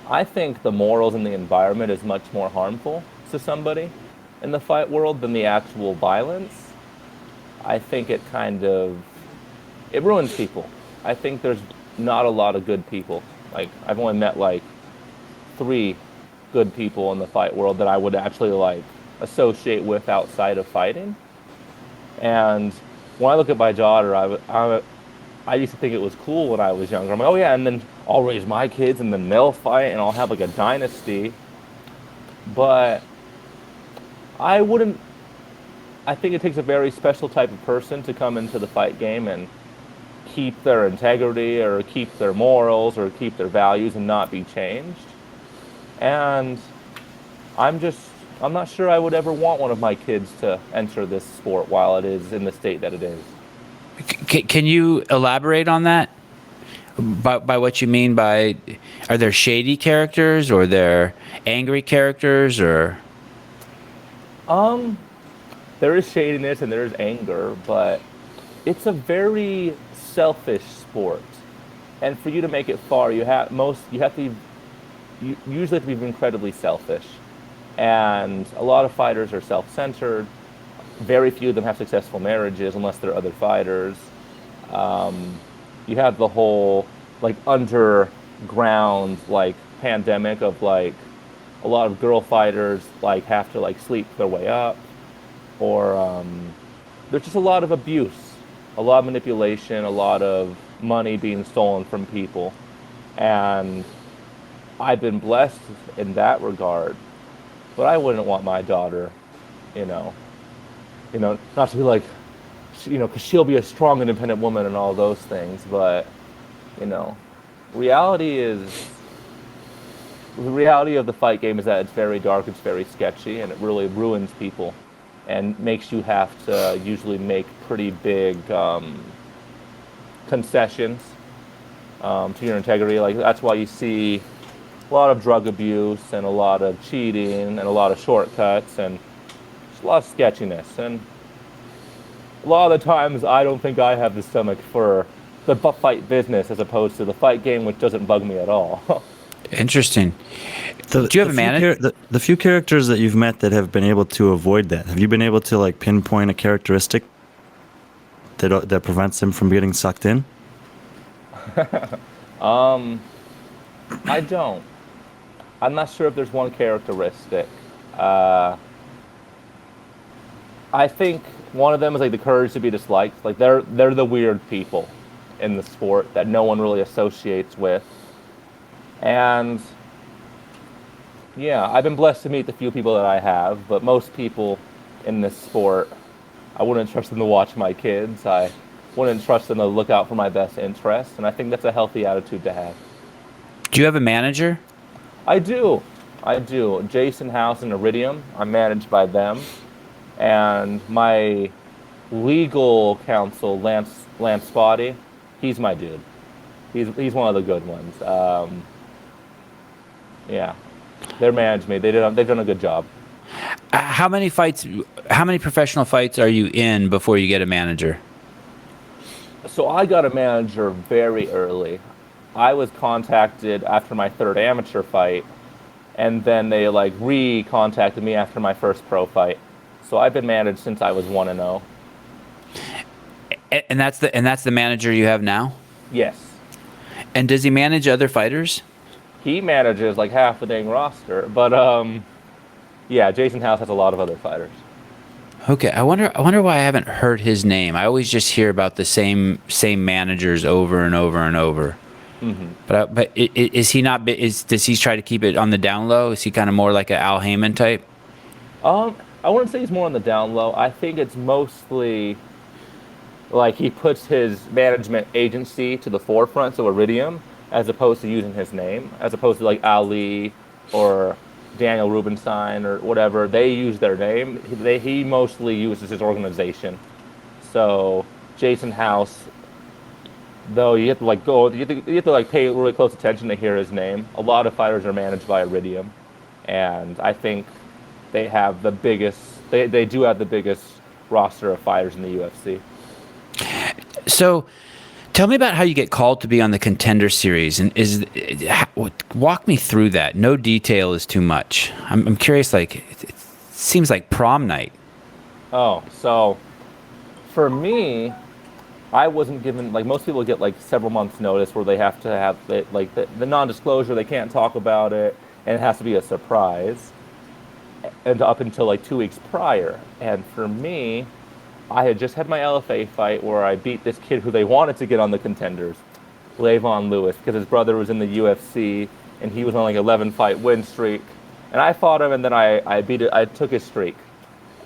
I think the morals and the environment is much more harmful to somebody in the fight world than the actual violence. I think it ruins people. I think there's not a lot of good people. Like, I've only met 3 good people in the fight world that I would actually associate with outside of fighting. And when I look at my daughter, I used to think it was cool when I was younger. I'm like, oh yeah, and then I'll raise my kids and then they'll fight and I'll have a dynasty. But I think it takes a very special type of person to come into the fight game and keep their integrity or keep their morals or keep their values and not be changed. And I'm not sure I would ever want one of my kids to enter this sport while it is in the state that it is. Can you elaborate on that? By what you mean by, are there shady characters or there angry characters or? There is shadiness and there is anger, but it's a very selfish sport. And for you to make it far, you usually have to be incredibly selfish. And a lot of fighters are self-centered. Very few of them have successful marriages unless they're other fighters. You have the whole underground pandemic of a lot of girl fighters have to sleep their way up, or there's just a lot of abuse, a lot of manipulation, a lot of money being stolen from people. And I've been blessed in that regard, but I wouldn't want my daughter, not to be because she'll be a strong, independent woman and all those things. But, the reality of the fight game is that it's very dark, it's very sketchy, and it really ruins people and makes you have to usually make pretty big concessions to your integrity. That's why you see a lot of drug abuse and a lot of cheating and a lot of shortcuts and just a lot of sketchiness. And a lot of the times I don't think I have the stomach for the fight business as opposed to the fight game, which doesn't bug me at all. Interesting. Do you have a manager? The few characters that you've met that have been able to avoid that, have you been able to pinpoint a characteristic that prevents them from getting sucked in? I don't. I'm not sure if there's one characteristic. I think one of them is the courage to be disliked. They're the weird people in the sport that no one really associates with. And yeah, I've been blessed to meet the few people that I have, but most people in this sport, I wouldn't trust them to watch my kids. I wouldn't trust them to look out for my best interests, and I think that's a healthy attitude to have. Do you have a manager? I do. Jason House and Iridium, I'm managed by them. And my legal counsel, Lance Spotty, he's my dude. He's one of the good ones. Yeah. They're managed me. They've done a good job. How many fights? How many professional fights are you in before you get a manager? So I got a manager very early. I was contacted after my third amateur fight, and then they like re-contacted me after my first pro fight. So I've been managed since I was 1-0. And that's the manager you have now. Yes. And does he manage other fighters? He manages like half the dang roster, but yeah, Jason House has a lot of other fighters. Okay, I wonder why I haven't heard his name. I always just hear about the same managers over and over and over. Mm-hmm. But is he not? Does he try to keep it on the down low? Is he kind of more like an Al Heyman type? I wouldn't say he's more on the down low. I think it's mostly like he puts his management agency to the forefront, so Iridium, as opposed to using his name, as opposed to like Ali or Daniel Rubenstein or whatever. They use their name. He mostly uses his organization. So Jason House, though, you have to like pay really close attention to hear his name. A lot of fighters are managed by Iridium, and I think they have the biggest. They do have the biggest roster of fighters in the UFC. So, tell me about how you get called to be on the Contender Series, and walk me through that. No detail is too much. I'm curious. Like, it seems like prom night. Oh, so for me, I wasn't given like most people get like several months notice where they have to have it like the non-disclosure. They can't talk about it, and it has to be a surprise. And up until like 2 weeks prior, and for me, I had just had my LFA fight where I beat this kid who they wanted to get on the Contenders, Leavitt Lewis, because his brother was in the UFC and he was on like 11 fight win streak, and I fought him and then I beat it. I took his streak,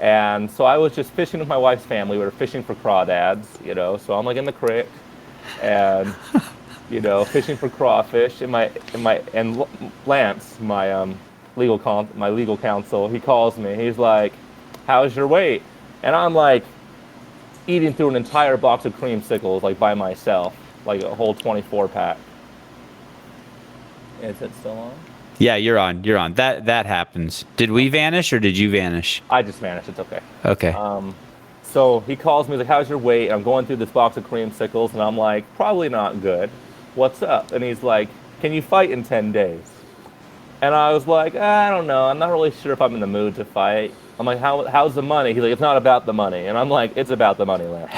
and so I was just fishing with my wife's family. We were fishing for crawdads, you know. So I'm like in the creek, and you know, fishing for crawfish. And Lance, my legal counsel, he calls me. He's like, "How's your weight?" And I'm like eating through an entire box of creamsicles like by myself, like a whole 24 pack. Is it still on? Yeah, you're on. You're on. That happens. Did we vanish or did you vanish? I just vanished. It's okay. Okay. So he calls me, he's like, "How's your weight?" And I'm going through this box of creamsicles, and I'm like, "Probably not good. What's up?" And he's like, "Can you fight in 10 days?" And I was like, "I don't know. I'm not really sure if I'm in the mood to fight." I'm like, how's the money? He's like, "It's not about the money." And I'm like, "It's about the money, Lance."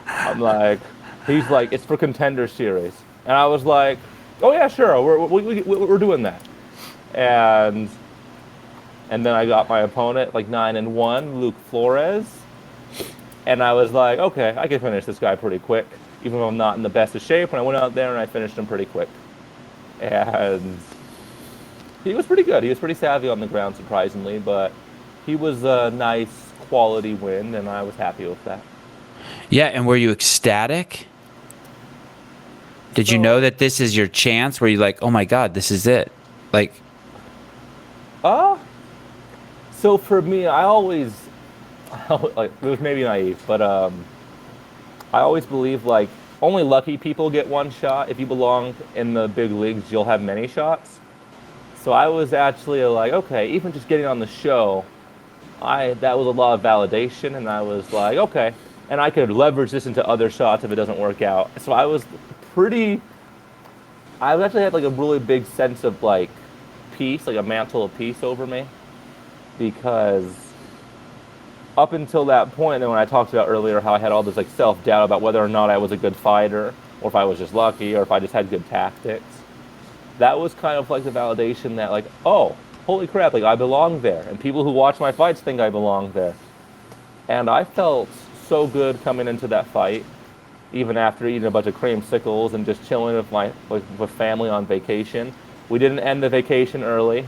I'm like, he's like, "It's for Contender Series." And I was like, "Oh yeah, sure. We're doing that." And then I got my opponent like 9-1, Luke Flores. And I was like, okay, I can finish this guy pretty quick, even though I'm not in the best of shape. And I went out there and I finished him pretty quick. And he was pretty good. He was pretty savvy on the ground, surprisingly, but he was a nice quality win, and I was happy with that. Yeah, and were you ecstatic? Did you know that this is your chance? Were you like, "Oh my God, this is it"? Like, so for me, I always, like, it was maybe naive, but I always believe like only lucky people get one shot. If you belong in the big leagues, you'll have many shots. So I was actually like, okay, even just getting on the show, that was a lot of validation, and I was like, okay, and I could leverage this into other shots if it doesn't work out. So I actually had like a really big sense of like peace, like a mantle of peace over me, because up until that point, and when I talked about earlier how I had all this like self-doubt about whether or not I was a good fighter, or if I was just lucky, or if I just had good tactics, that was kind of like the validation that like, oh, holy crap, like I belong there, and people who watch my fights think I belong there. And I felt so good coming into that fight, even after eating a bunch of creamsicles and just chilling with family on vacation. We didn't end the vacation early.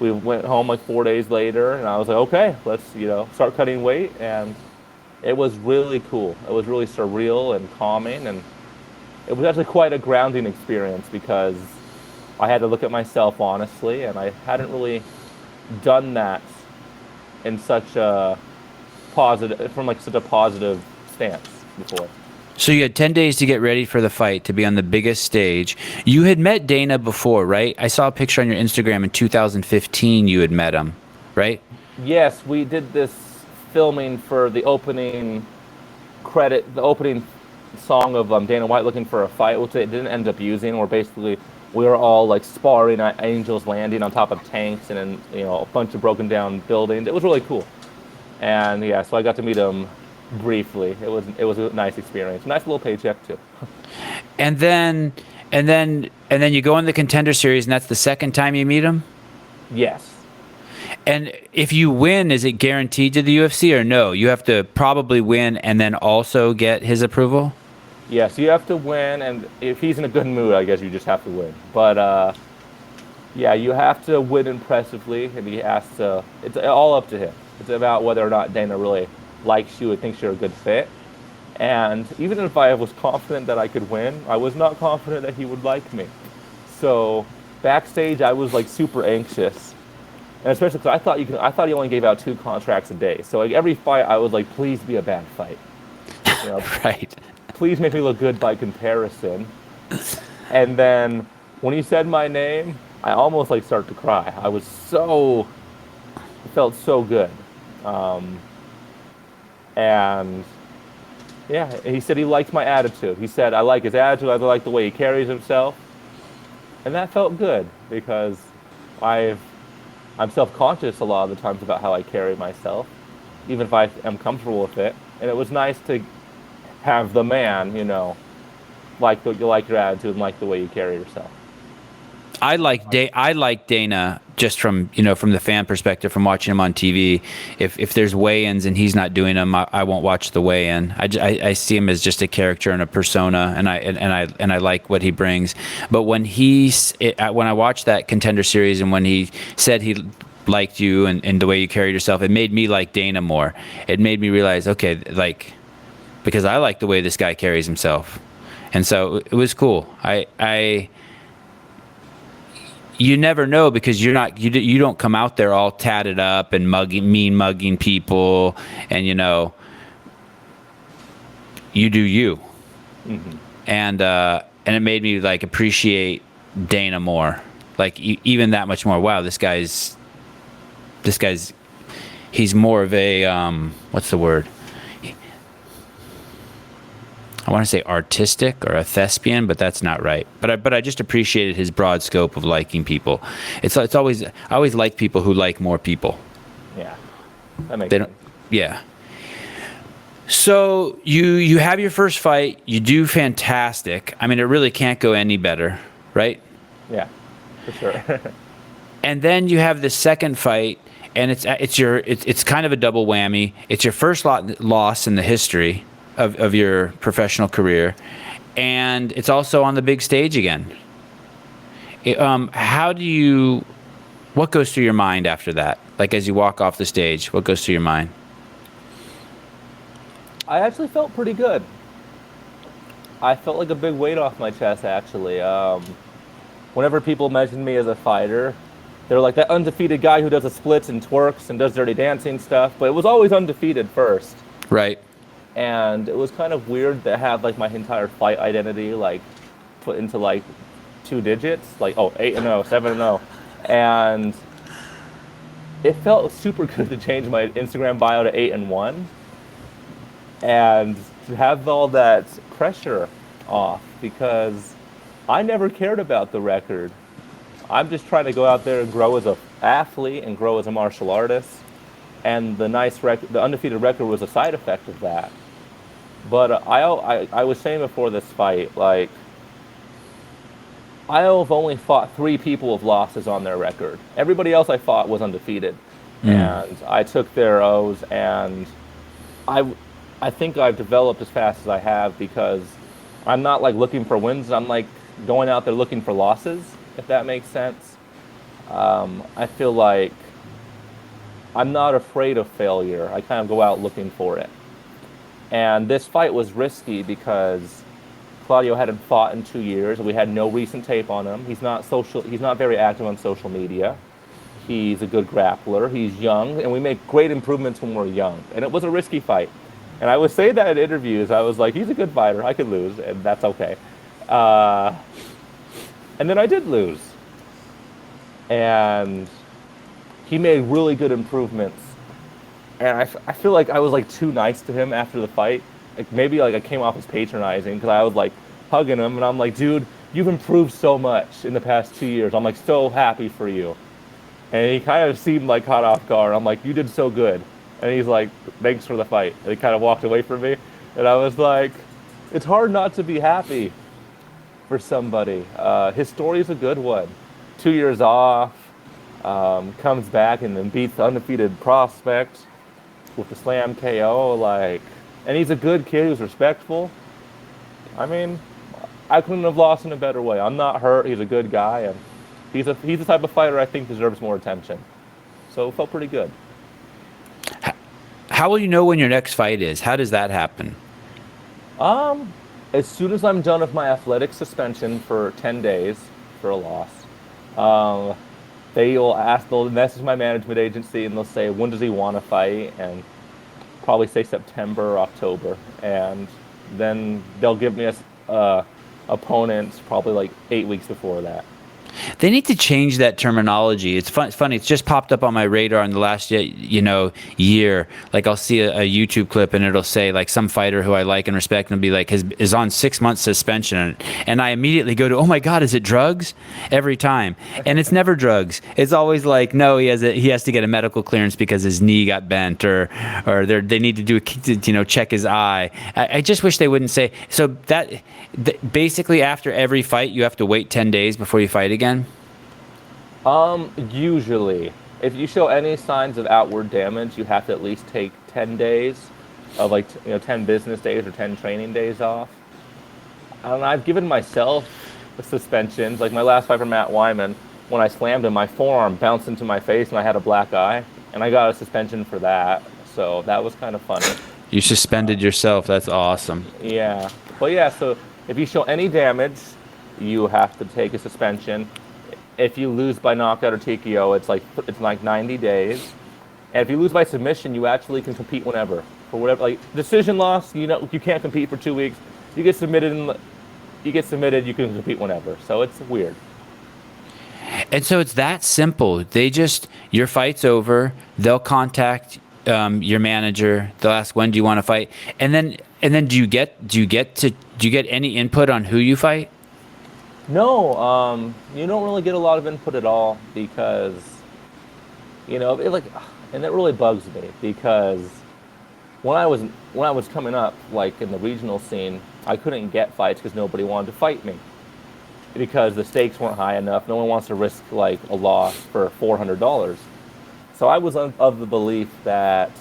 We went home like 4 days later, and I was like, okay, let's start cutting weight. And it was really cool. It was really surreal and calming, and it was actually quite a grounding experience because I had to look at myself honestly, and I hadn't really done that in such a positive stance before. So you had 10 days to get ready for the fight, to be on the biggest stage. You had met Dana before, right? I saw a picture on your Instagram in 2015 you had met him, right? Yes, we did this filming for the opening the opening song of Dana White looking for a fight, which they didn't end up using. Where basically we were all like sparring at Angels Landing on top of tanks and in, you know, a bunch of broken down buildings. It was really cool. And yeah, so I got to meet him briefly. It was a nice experience. Nice little paycheck too. And then you go in the Contender Series, and that's the second time you meet him? Yes. And if you win, is it guaranteed to the UFC or no? You have to probably win and then also get his approval? Yes, you have to win, and if he's in a good mood, I guess you just have to win. But yeah, you have to win impressively, and he has to. It's all up to him. It's about whether or not Dana really likes you and thinks you're a good fit. And even if I was confident that I could win, I was not confident that he would like me. So backstage, I was like super anxious, and especially because I thought he only gave out 2 contracts a day. So like every fight, I was like, please be a bad fight. You know, Right. please make me look good by comparison. And then when he said my name, I almost like started to cry. It felt so good. And yeah, he said he liked my attitude. He said, I like his attitude, I like the way he carries himself. And that felt good because I'm self-conscious a lot of the times about how I carry myself, even if I am comfortable with it. And it was nice to have the man, you know, like your attitude and like the way you carry yourself. I like Dana just from the fan perspective, from watching him on TV. If there's weigh-ins and he's not doing them, I won't watch the weigh-in. I see him as just a character and a persona, and I like what he brings. But when I watched that Contender Series and when he said he liked you and the way you carried yourself, it made me like Dana more. It made me realize, okay, like, because I like the way this guy carries himself, and so it was cool. You never know, because you don't come out there all tatted up and mean mugging people, and you do you. Mm-hmm. And it made me like appreciate Dana more, like even that much more. Wow, this guy's he's more of a what's the word? I want to say artistic or a thespian, but that's not right. But I just appreciated his broad scope of liking people. I always like people who like more people. Yeah, that makes sense. Yeah. So you have your first fight. You do fantastic. I mean, it really can't go any better, right? Yeah, for sure. And then you have the second fight, and it's kind of a double whammy. It's your first loss in the history of your professional career, and it's also on the big stage again. What goes through your mind after that? Like, as you walk off the stage, what goes through your mind? I actually felt pretty good. I felt like a big weight off my chest, actually. Whenever people mention me as a fighter, they're like that undefeated guy who does the splits and twerks and does dirty dancing stuff, but it was always undefeated first. Right. And it was kind of weird to have like my entire fight identity like put into like 2 digits, like 8-0, 7-0, and it felt super good to change my Instagram bio to 8-1, and to have all that pressure off, because I never cared about the record. I'm just trying to go out there and grow as an athlete and grow as a martial artist, and the undefeated record was a side effect of that. But I was saying before this fight, like, I have only fought 3 people with losses on their record. Everybody else I fought was undefeated. And I took their O's, and I think I've developed as fast as I have because I'm not like looking for wins. I'm like going out there looking for losses, if that makes sense. I feel like I'm not afraid of failure. I kind of go out looking for it. And this fight was risky because Claudio hadn't fought in 2 years. We had no recent tape on him. He's not very active on social media. He's a good grappler. He's young, and we make great improvements when we're young. And it was a risky fight. And I would say that in interviews. I was like, he's a good fighter. I could lose, and that's okay. Uh, and then I did lose. And he made really good improvements. And I feel like I was like too nice to him after the fight. Like maybe like I came off as patronizing because I was like hugging him and I'm like, dude, you've improved so much in the past 2 years. I'm like so happy for you. And he kind of seemed like caught off guard. I'm like, you did so good. And he's like, thanks for the fight. And he kind of walked away from me. And I was like, it's hard not to be happy for somebody. His story's a good one. 2 years off, comes back and then beats the undefeated prospect with the slam KO. Like, and he's a good kid who's respectful. I mean, I couldn't have lost in a better way. I'm not hurt. He's a good guy, and he's the type of fighter I think deserves more attention. So it felt pretty good. How will you know when your next fight is? How does that happen? As soon as I'm done with my athletic suspension for 10 days for a loss, they'll message my management agency and they'll say, when does he want to fight? And probably say September or October. And then they'll give me a opponent probably like 8 weeks before that. They need to change that terminology. It's funny. It's just popped up on my radar in the last year. Like I'll see a YouTube clip and it'll say like some fighter who I like and respect and it'll be like is on 6 months suspension, and I immediately go to, oh my god, is it drugs? Every time, and it's never drugs. It's always like, no, he has to get a medical clearance because his knee got bent, or they need to do check his eye. I just wish they wouldn't say so. That basically after every fight you have to wait 10 days before you fight again. Usually, if you show any signs of outward damage, you have to at least take 10 days of 10 business days or 10 training days off. And I've given myself suspensions. Like my last fight for Matt Wyman, when I slammed him, my forearm bounced into my face and I had a black eye, and I got a suspension for that. So that was kind of funny. You suspended yourself. That's awesome. Yeah. But yeah, so if you show any damage, you have to take a suspension. If you lose by knockout or TKO, it's like 90 days. And if you lose by submission, you actually can compete whenever. For whatever, like decision loss, you can't compete for 2 weeks. You get submitted, you can compete whenever. So it's weird. And so it's that simple. Your fight's over. They'll contact your manager. They'll ask, when do you want to fight? And then do you get any input on who you fight? No, you don't really get a lot of input at all because, and that really bugs me because when I was coming up, like in the regional scene, I couldn't get fights because nobody wanted to fight me because the stakes weren't high enough. No one wants to risk like a loss for $400. So I was of the belief that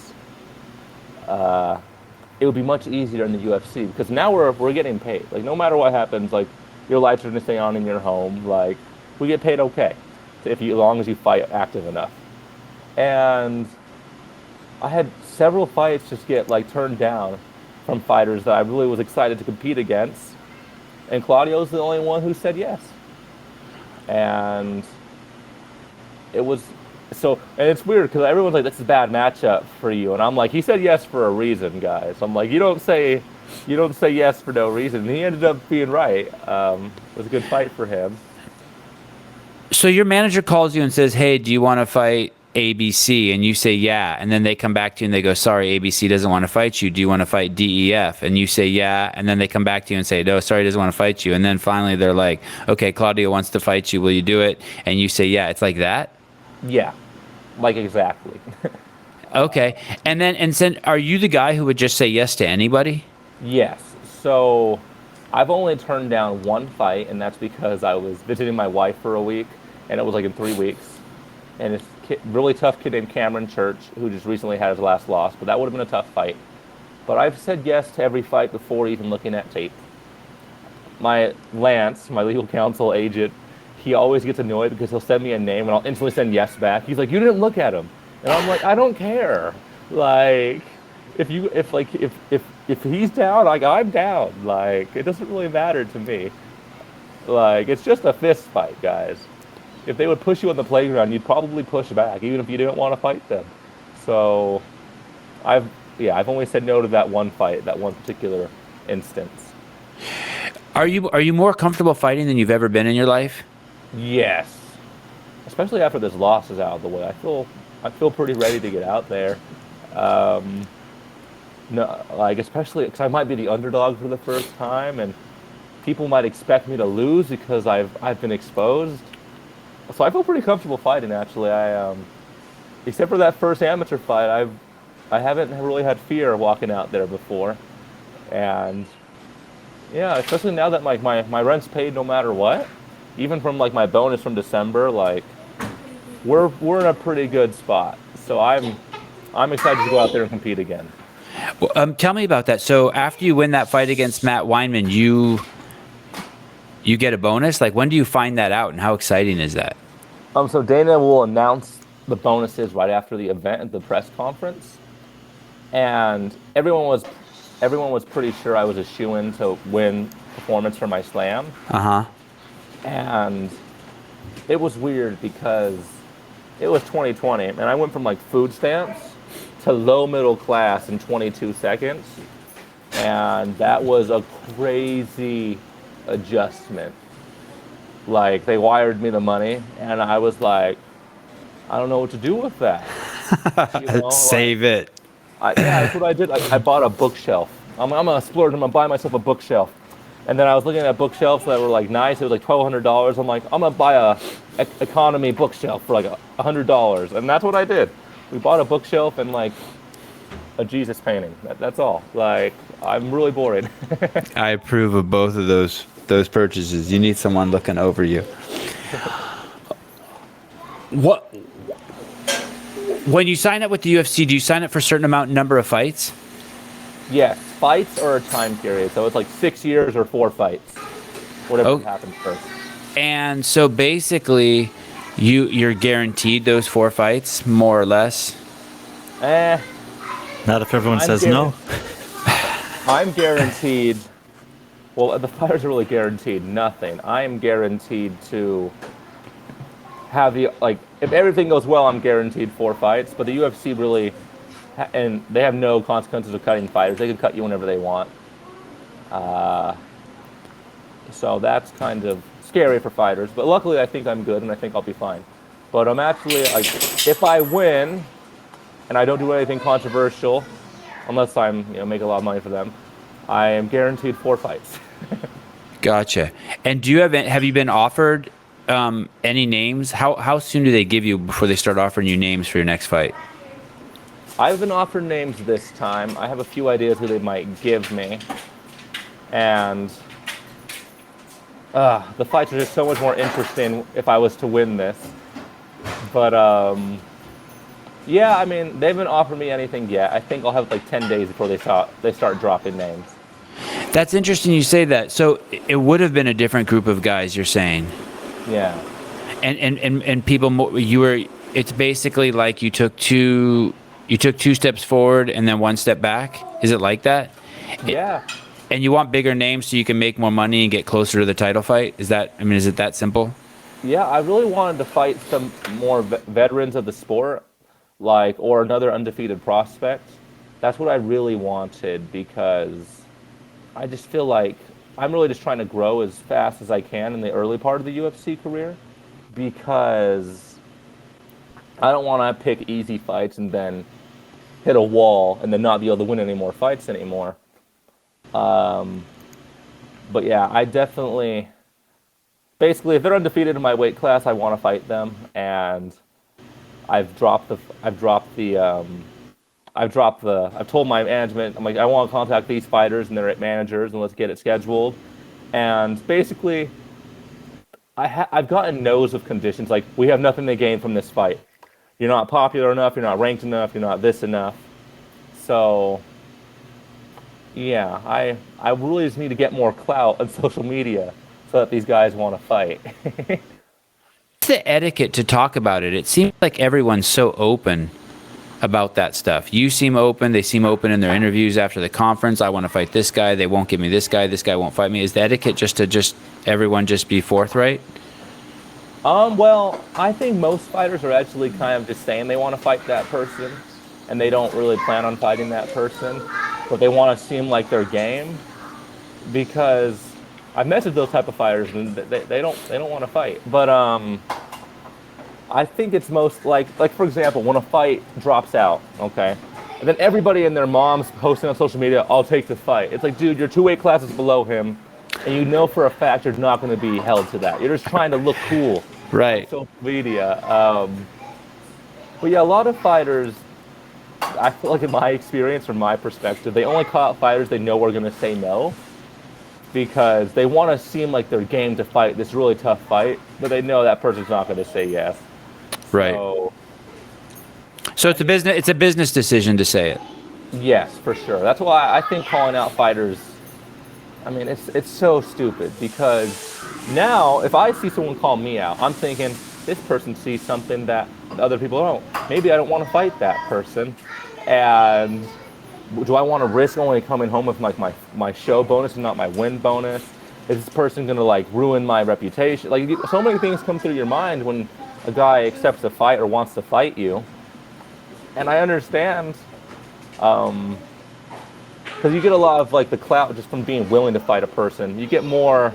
it would be much easier in the UFC because now we're getting paid. Like no matter what happens, like your lights are going to stay on in your home. Like we get paid okay as long as you fight active enough. And I had several fights just get like turned down from fighters that I really was excited to compete against. And Claudio's the only one who said yes. And it was and it's weird because everyone's like, this is a bad matchup for you. And I'm like, he said yes for a reason, guys. I'm like, you don't say yes for no reason. And he ended up being right. It was a good fight for him. So your manager calls you and says, hey, do you want to fight ABC? And you say, yeah. And then they come back to you and they go, sorry, ABC doesn't want to fight you. Do you want to fight DEF? And you say, yeah. And then they come back to you and say, no, sorry, he doesn't want to fight you. And then finally they're like, okay, Claudio wants to fight you. Will you do it? And you say, yeah. It's like that? Yeah, like exactly. Okay. And then are you the guy who would just say yes to anybody? Yes. So I've only turned down one fight, and that's because I was visiting my wife for a week, and it was like in 3 weeks. And it's really tough kid named Cameron Church, who just recently had his last loss, but that would have been a tough fight. But I've said yes to every fight before even looking at tape. My Lance, my legal counsel agent, he always gets annoyed because he'll send me a name and I'll instantly send yes back. He's like, you didn't look at him. And I'm like, I don't care. Like, if he's down, like I'm down. Like, it doesn't really matter to me. Like, it's just a fist fight, guys. If they would push you on the playground, you'd probably push back, even if you didn't want to fight them. So I've I've only said no to that one fight, that one particular instance. Are you more comfortable fighting than you've ever been in your life? Yes, especially after this loss is out of the way. I feel pretty ready to get out there. Um, no, like especially because I might be the underdog for the first time, and people might expect me to lose because I've been exposed. So I feel pretty comfortable fighting. Actually, except for that first amateur fight, I haven't really had fear walking out there before, and yeah, especially now that like my rent's paid no matter what, even from like my bonus from December, like we're in a pretty good spot. So I'm excited to go out there and compete again. Well, tell me about that. So after you win that fight against Matt Weinman, you get a bonus. Like when do you find that out, and how exciting is that? So Dana will announce the bonuses right after the event at the press conference, and everyone was pretty sure I was a shoo-in to win performance for my slam, Uh huh. and it was weird because it was 2020, and I went from like food stamps to low middle class in 22 seconds, and that was a crazy adjustment. Like they wired me the money, and I was like, I don't know what to do with that. Save it. Yeah, that's what I did. I bought a bookshelf. I'm gonna splurge. I'm gonna buy myself a bookshelf. And then I was looking at bookshelves that were like nice. It was like $1,200. I'm like, I'm gonna buy a economy bookshelf for like $100, and that's what I did. We bought a bookshelf and like a Jesus painting. That's all. Like I'm really boring. I approve of both of those purchases. You need someone looking over you. What? When you sign up with the UFC, do you sign up for a certain number of fights? Yes, fights or a time period. So it's like 6 years or 4 fights, whatever happens first. And so basically, you're guaranteed those 4 fights, more or less. Not if everyone says no. I'm guaranteed. Well, the fighters are really guaranteed nothing. I am guaranteed to have if everything goes well, I'm guaranteed 4 fights. But the UFC really, and they have no consequences of cutting fighters. They can cut you whenever they want. So that's kind of scary for fighters. But luckily, I think I'm good, and I think I'll be fine. But I'm actually like, if I win, and I don't do anything controversial, unless I'm make a lot of money for them, I am guaranteed 4 fights. Gotcha. And have you been offered any names? How soon do they give you before they start offering you names for your next fight? I've been offered names this time. I have a few ideas who they might give me, and the fights are just so much more interesting if I was to win this. But yeah, I mean, they haven't offered me anything yet. I think I'll have like 10 days before they start dropping names. That's interesting you say that. So it would have been a different group of guys, you're saying. Yeah. And people, it's basically like you took 2 steps forward and then 1 step back. Is it like that? Yeah. And you want bigger names so you can make more money and get closer to the title fight? Is it that simple? Yeah, I really wanted to fight some more veterans of the sport, or another undefeated prospect. That's what I really wanted, because I just feel like I'm really just trying to grow as fast as I can in the early part of the UFC career, because I don't want to pick easy fights and then hit a wall and then not be able to win any more fights anymore. But yeah, I definitely, basically, if they're undefeated in my weight class, I want to fight them, and I've told my management, I'm like, I want to contact these fighters and their managers, and let's get it scheduled. And basically, I've gotten no's of conditions, like, we have nothing to gain from this fight. You're not popular enough, you're not ranked enough, you're not this enough. So, yeah, I really just need to get more clout on social media so that these guys want to fight. What's the etiquette to talk about it? It seems like everyone's so open about that stuff. You seem open. They seem open in their interviews after the conference. I want to fight this guy. They won't give me this guy. This guy won't fight me. Is the etiquette just to everyone just be forthright? Well, I think most fighters are actually kind of just saying they want to fight that person. and they don't really plan on fighting that person, but they want to seem like they're game, because I've messaged those type of fighters and they don't want to fight. But I think it's most like for example, when a fight drops out, okay, and then everybody and their mom's posting on social media, "I'll take the fight." It's like, dude, you're 2 weight classes below him, and you know for a fact you're not going to be held to that. You're just trying to look cool Right. on social media. But yeah, a lot of fighters, I feel like in my experience, from my perspective, they only call out fighters they know are going to say no, because they want to seem like they're game to fight this really tough fight, but they know that person's not going to say yes. Right. So it's a business decision to say it. Yes, for sure. That's why I think calling out fighters, I mean, it's so stupid, because now if I see someone call me out, I'm thinking this person sees something that other people don't. Maybe I don't want to fight that person, and do I want to risk only coming home with like my show bonus and not my win bonus? Is this person going to like ruin my reputation? Like, so many things come through your mind when a guy accepts a fight or wants to fight you. And I understand, because you get a lot of like the clout just from being willing to fight a person. You get more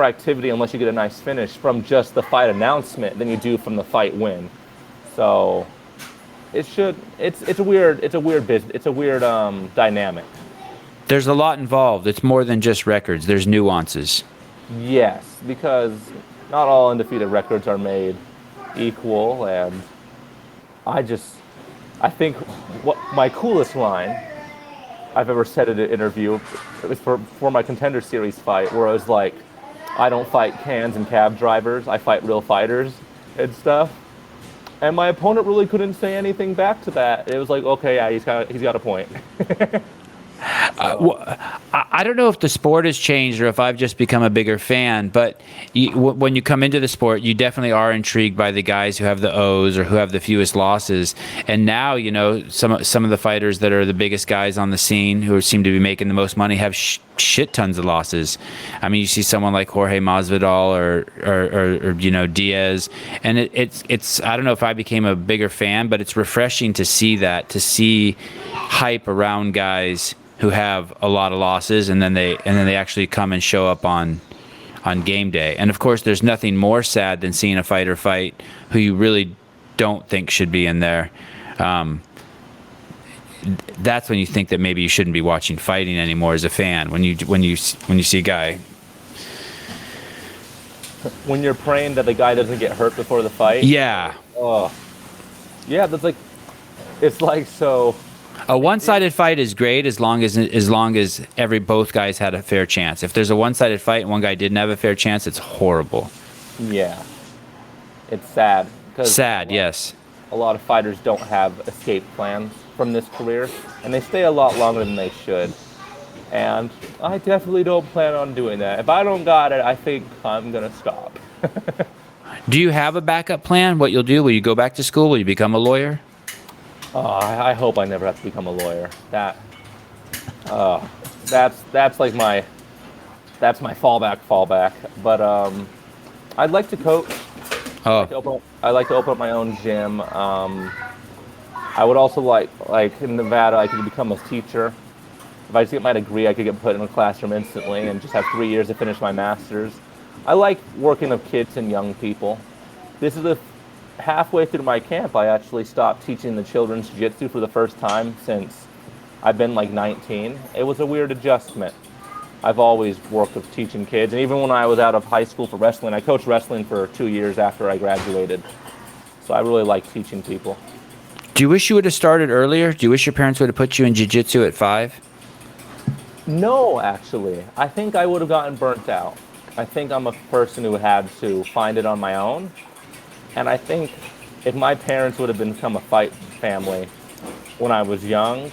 activity, unless you get a nice finish, from just the fight announcement than you do from the fight win. So it's a weird business. It's a weird dynamic. There's a lot involved. It's more than just records. There's nuances. Yes, because not all undefeated records are made equal, and I think what my coolest line I've ever said in an interview, it was for my Contender Series fight, where I was like, I don't fight cans and cab drivers, I fight real fighters and stuff. And my opponent really couldn't say anything back to that. It was like, okay, yeah, he's got a point. I don't know if the sport has changed or if I've just become a bigger fan, but when you come into the sport, you definitely are intrigued by the guys who have the O's or who have the fewest losses. And now, you know, some of the fighters that are the biggest guys on the scene who seem to be making the most money have shit tons of losses. I mean, you see someone like Jorge Masvidal or you know, Diaz, and it's I don't know if I became a bigger fan, but it's refreshing to see that, to see hype around guys who have a lot of losses, and then they actually come and show up on game day. And of course, there's nothing more sad than seeing a fighter fight who you really don't think should be in there. That's when you think that maybe you shouldn't be watching fighting anymore as a fan. When you see a guy. When you're praying that the guy doesn't get hurt before the fight. Yeah. Oh. Yeah, it's like so. A one-sided fight is great as long as both guys had a fair chance. If there's a one-sided fight and one guy didn't have a fair chance, it's horrible. Yeah. It's sad. Sad, yes. A lot of fighters don't have escape plans from this career, and they stay a lot longer than they should. And I definitely don't plan on doing that. If I don't got it, I think I'm going to stop. Do you have a backup plan? What you'll do? Will you go back to school? Will you become a lawyer? I hope I never have to become a lawyer. That's like my fallback. But I'd like to coach. Oh. I like to open up my own gym. I would also like in Nevada, I could become a teacher. If I just get my degree, I could get put in a classroom instantly and just have 3 years to finish my master's. I like working with kids and young people. This is halfway through my camp, I actually stopped teaching the children's jiu-jitsu for the first time since I've been like 19. It was a weird adjustment. I've always worked with teaching kids, and even when I was out of high school for wrestling, I coached wrestling for 2 years after I graduated. So I really like teaching people. Do you wish you would have started earlier? Do you wish your parents would have put you in jiu-jitsu at 5? No, actually. I think I would have gotten burnt out. I think I'm a person who had to find it on my own. And I think if my parents would have become a fight family when I was young,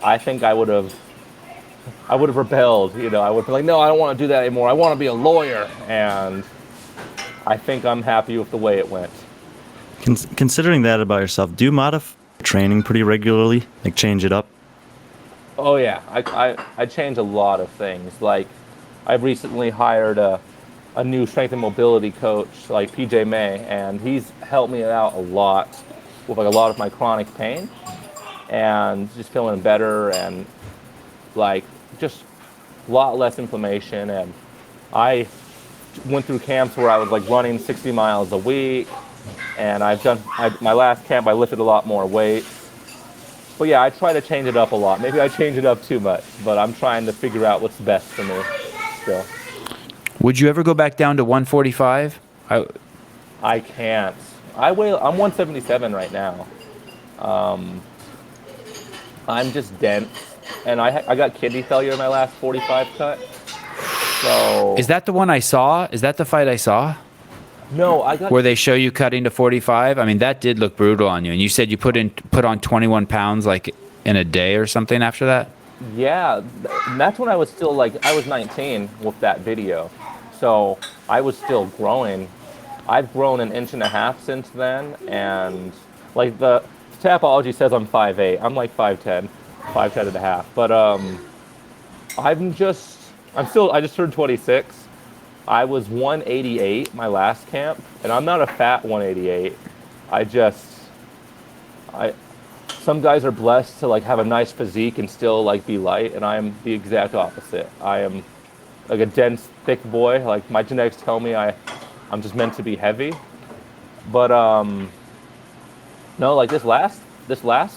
I think I would have rebelled. You know, I would be like, no, I don't want to do that anymore. I want to be a lawyer. And I think I'm happy with the way it went. Considering that about yourself, do you modify training pretty regularly? Like change it up? Oh yeah, I change a lot of things. Like I've recently hired a new strength and mobility coach, like PJ May, and he's helped me out a lot with like a lot of my chronic pain, and just feeling better and like just a lot less inflammation. And I went through camps where I was like running 60 miles a week, and my last camp I lifted a lot more weight. But yeah, I try to change it up a lot. Maybe I change it up too much, but I'm trying to figure out what's best for me still. Would you ever go back down to 145? I can't. I'm 177 right now. I'm just dense, and I got kidney failure in my last 45 cut. So Is that the one I saw? Is that the fight I saw? no, I got Where they show you cutting to 45? I mean, that did look brutal on you. And you said you put on 21 pounds like in a day or something after that? yeah. And that's when I was still like I was 19 with that video, so I was still growing. I've grown an inch and a half since then, and like the Tapology says I'm 5'8". I'm like 5'10", 5'10 and a half. But I just turned 26. I was 188 my last camp, and I'm not a fat 188. Some guys are blessed to like have a nice physique and still like be light, and I'm the exact opposite. I am like a dense, thick boy. Like my genetics tell me I'm just meant to be heavy. But no, like this last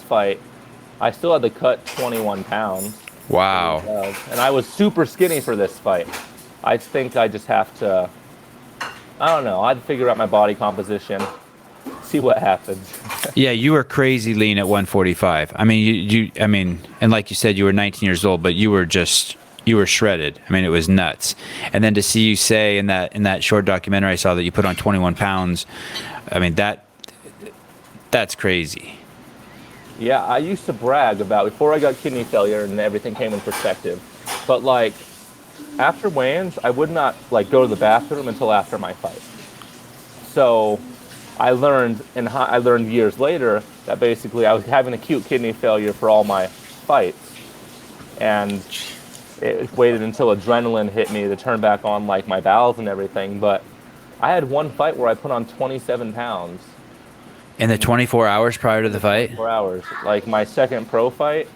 fight, I still had to cut 21 pounds. Wow. And I was super skinny for this fight. I think I just have to, I don't know, I'd figure out my body composition, see what happens. Yeah, you were crazy lean at 145. I mean, and like you said, you were 19 years old, but you were shredded. I mean, it was nuts. And then to see you say in that short documentary I saw that you put on 21 pounds, I mean, that's crazy. Yeah, I used to brag about before I got kidney failure and everything came in perspective. But like after weigh-ins, I would not like go to the bathroom until after my fight. So I learned years later that basically I was having acute kidney failure for all my fights, and it waited until adrenaline hit me to turn back on like my bowels and everything. But I had one fight where I put on 27 pounds. In the 24 hours prior to the fight? 4 hours. Like my second pro fight,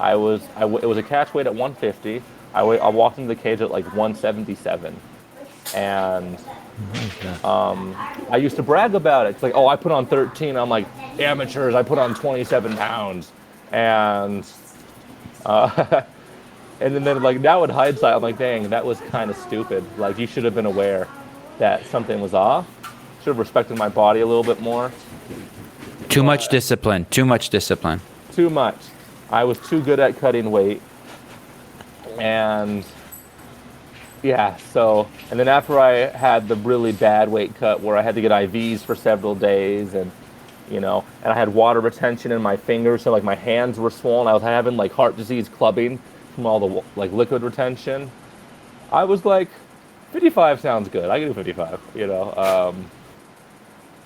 it was a catch weight at 150. I walked into the cage at like 177. And I used to brag about it. It's like, oh, I put on 13. I'm like, amateurs, I put on 27 pounds. And and then like now in hindsight, I'm like, dang, that was kind of stupid. Like you should have been aware that something was off. Should have respected my body a little bit more. Too much discipline. Too much. I was too good at cutting weight. And yeah, and then after I had the really bad weight cut where I had to get IVs for several days, and and I had water retention in my fingers, so like my hands were swollen. I was having like heart disease clubbing from all the like liquid retention. I was like, 55 sounds good. I can do 55,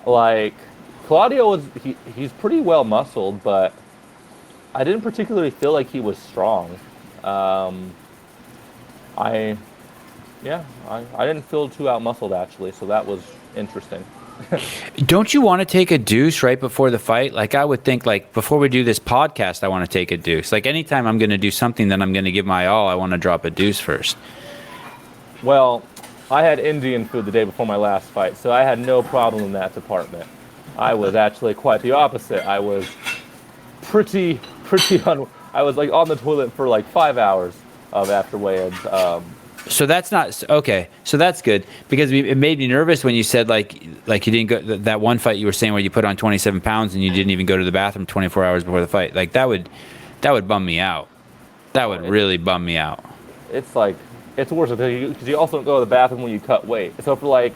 like Claudio he's pretty well muscled, but I didn't particularly feel like he was strong. I didn't feel too out muscled actually, so that was interesting. Don't you want to take a deuce right before the fight? Like I would think like before we do this podcast, I want to take a deuce. Like anytime I'm going to do something that I'm going to give my all, I want to drop a deuce first. Well, I had Indian food the day before my last fight, so I had no problem in that department. I was actually quite the opposite. I was I was like on the toilet for like 5 hours after weigh-ins. So that's not okay. So that's good because it made me nervous when you said like you didn't go that one fight you were saying where you put on 27 pounds and you didn't even go to the bathroom 24 hours before the fight. Like that would bum me out. That would really bum me out. It's like it's worse because you also don't go to the bathroom when you cut weight. So for like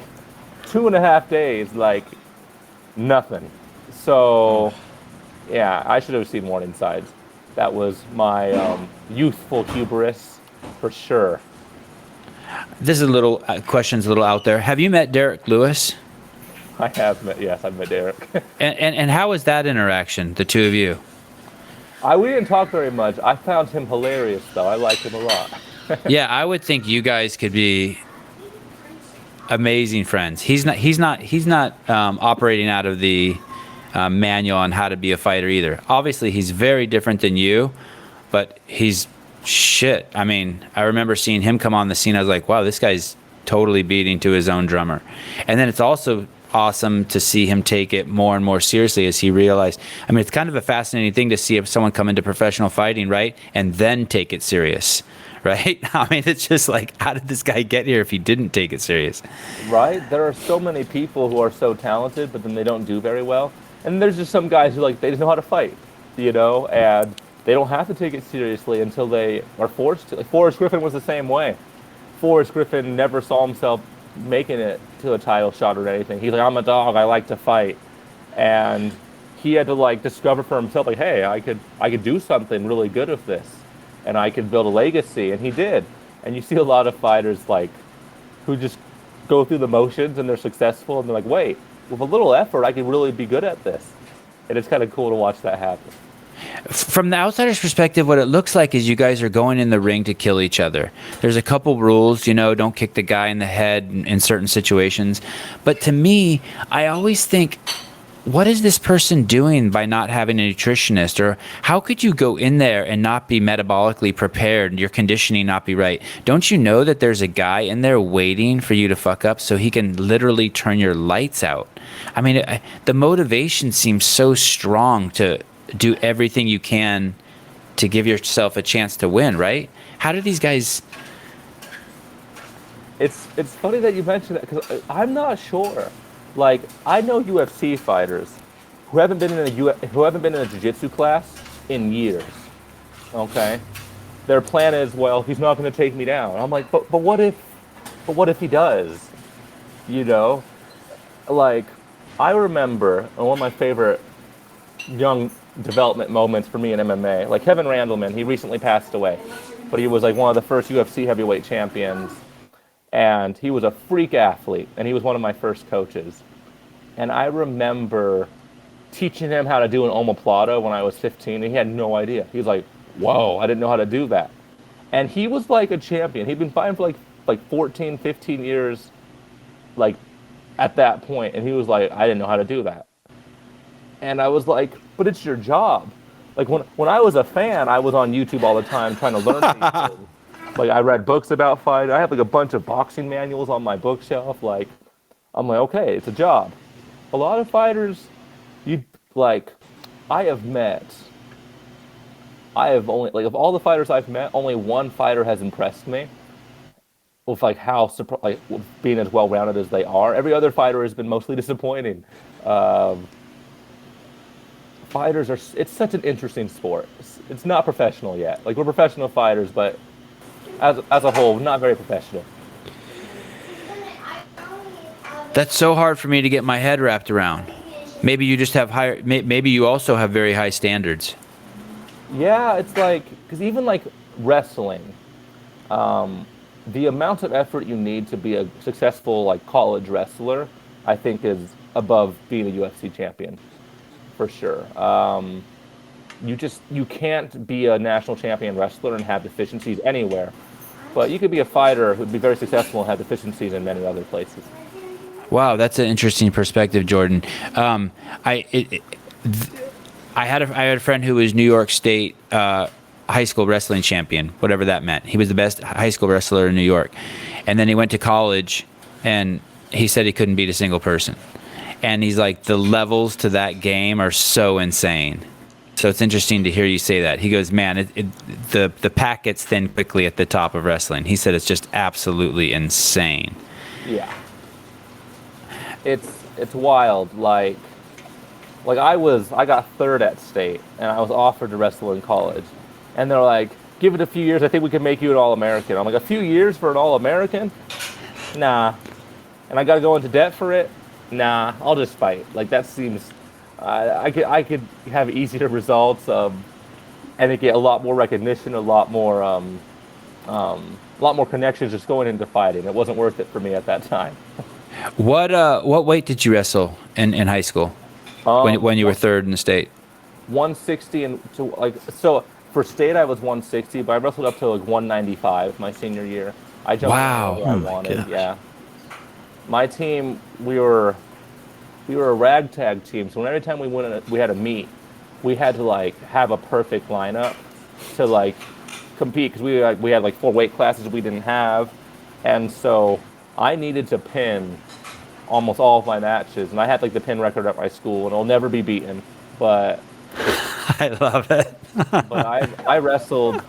2.5 days, like nothing. So yeah, I should have seen warning signs. That was my youthful hubris for sure. This is a little question's a little out there. Have you met Derek Lewis? I have met. Yes, I've met Derek. and how was that interaction, the two of you? We didn't talk very much. I found him hilarious, though. I liked him a lot. Yeah, I would think you guys could be amazing friends. He's not operating out of the manual on how to be a fighter either. Obviously, he's very different than you, but he's shit. I mean, I remember seeing him come on the scene. I was like, wow, this guy's totally beating to his own drummer. And then it's also awesome to see him take it more and more seriously as he realized. I mean, it's kind of a fascinating thing to see if someone come into professional fighting, right, and then take it serious, right? I mean, it's just like, how did this guy get here if he didn't take it serious? Right? There are so many people who are so talented, but then they don't do very well. And there's just some guys who like they just know how to fight, and they don't have to take it seriously until they are forced to. Like Forrest Griffin was the same way. Forrest Griffin never saw himself making it to a title shot or anything. He's like, I'm a dog, I like to fight. And he had to like discover for himself, like, hey, I could do something really good with this, and I could build a legacy, and he did. And you see a lot of fighters like who just go through the motions and they're successful, and they're like, wait, with a little effort, I could really be good at this. And it's kind of cool to watch that happen. From the outsider's perspective, what it looks like is you guys are going in the ring to kill each other. There's a couple rules, don't kick the guy in the head in certain situations. But to me, I always think, what is this person doing by not having a nutritionist? Or how could you go in there and not be metabolically prepared and your conditioning not be right? Don't you know that there's a guy in there waiting for you to fuck up so he can literally turn your lights out? I mean, the motivation seems so strong to do everything you can to give yourself a chance to win, right? How do these guys... It's funny that you mentioned that, because I'm not sure. Like, I know UFC fighters who haven't been in a jiu-jitsu class in years. Okay, their plan is, well, he's not going to take me down. I'm like, but what if he does? Like, I remember one of my favorite young development moments for me in MMA. Like Kevin Randleman, he recently passed away, but he was like one of the first UFC heavyweight champions. And he was a freak athlete, and he was one of my first coaches. And I remember teaching him how to do an omoplata when I was 15, and he had no idea. He was like, whoa, I didn't know how to do that. And he was like a champion. He'd been fighting for like 14, 15 years, like at that point, and he was like, I didn't know how to do that. And I was like, but it's your job. Like when I was a fan, I was on YouTube all the time trying to learn these things. Like, I read books about fighting. I have like a bunch of boxing manuals on my bookshelf. Like, I'm like, okay, it's a job. A lot of fighters, I have only, like, of all the fighters I've met, only one fighter has impressed me with like how with being as well-rounded as they are. Every other fighter has been mostly disappointing. Fighters it's such an interesting sport. It's not professional yet. Like, we're professional fighters, but as a whole, not very professional. That's so hard for me to get my head wrapped around. Maybe you just have maybe you also have very high standards. Yeah, it's like, because even like wrestling, the amount of effort you need to be a successful like college wrestler, I think, is above being a UFC champion, for sure. You can't be a national champion wrestler and have deficiencies anywhere, but you could be a fighter who'd be very successful and have deficiencies in many other places. Wow, that's an interesting perspective, Jordan. I had a friend who was New York State high school wrestling champion, whatever that meant. He was the best high school wrestler in New York, and then he went to college, and he said he couldn't beat a single person. And he's like, the levels to that game are so insane. So it's interesting to hear you say that. He goes, man, the pack gets thin quickly at the top of wrestling. He said it's just absolutely insane. Yeah. It's wild. Like I got third at state, and I was offered to wrestle in college. And they're like, give it a few years, I think we can make you an All-American. I'm like, a few years for an All-American? Nah. And I got to go into debt for it? Nah, I'll just fight. Like, that seems... I could have easier results, and it get a lot more recognition, a lot more connections just going into fighting. It wasn't worth it for me at that time. What weight did you wrestle in high school when you were third in the state? 160 so for state I was 160, but I wrestled up to like 195 my senior year. I jumped wow. I wanted. Yeah. My team, we were we were a ragtag team. So every time we had a meet, we had to like have a perfect lineup to like compete because we had like 4 weight classes we didn't have, and so I needed to pin almost all of my matches, and I had like the pin record at my school, and it'll never be beaten. But I love it. I wrestled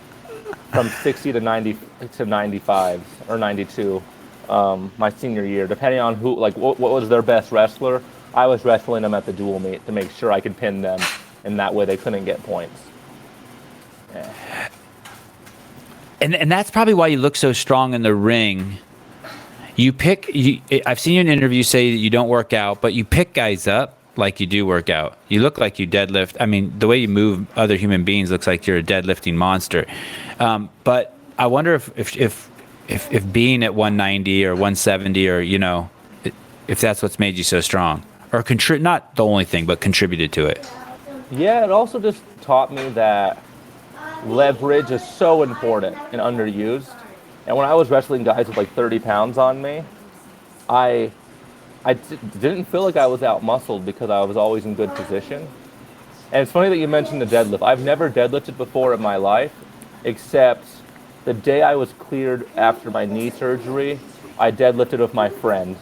from 60 to 90 to 95 or 92 my senior year, depending on who like what was their best wrestler. I was wrestling them at the dual meet to make sure I could pin them, and that way they couldn't get points. Yeah. And that's probably why you look so strong in the ring. I've seen you in interviews say that you don't work out, but you pick guys up like you do work out. You look like you deadlift. I mean, the way you move other human beings looks like you're a deadlifting monster. But I wonder if being at 190 or 170 or, you know, if that's what's made you so strong, or not the only thing, but contributed to it. Yeah, it also just taught me that leverage is so important and underused. And when I was wrestling guys with like 30 pounds on me, I didn't feel like I was out-muscled because I was always in good position. And it's funny that you mentioned the deadlift. I've never deadlifted before in my life, except the day I was cleared after my knee surgery, I deadlifted with my friend.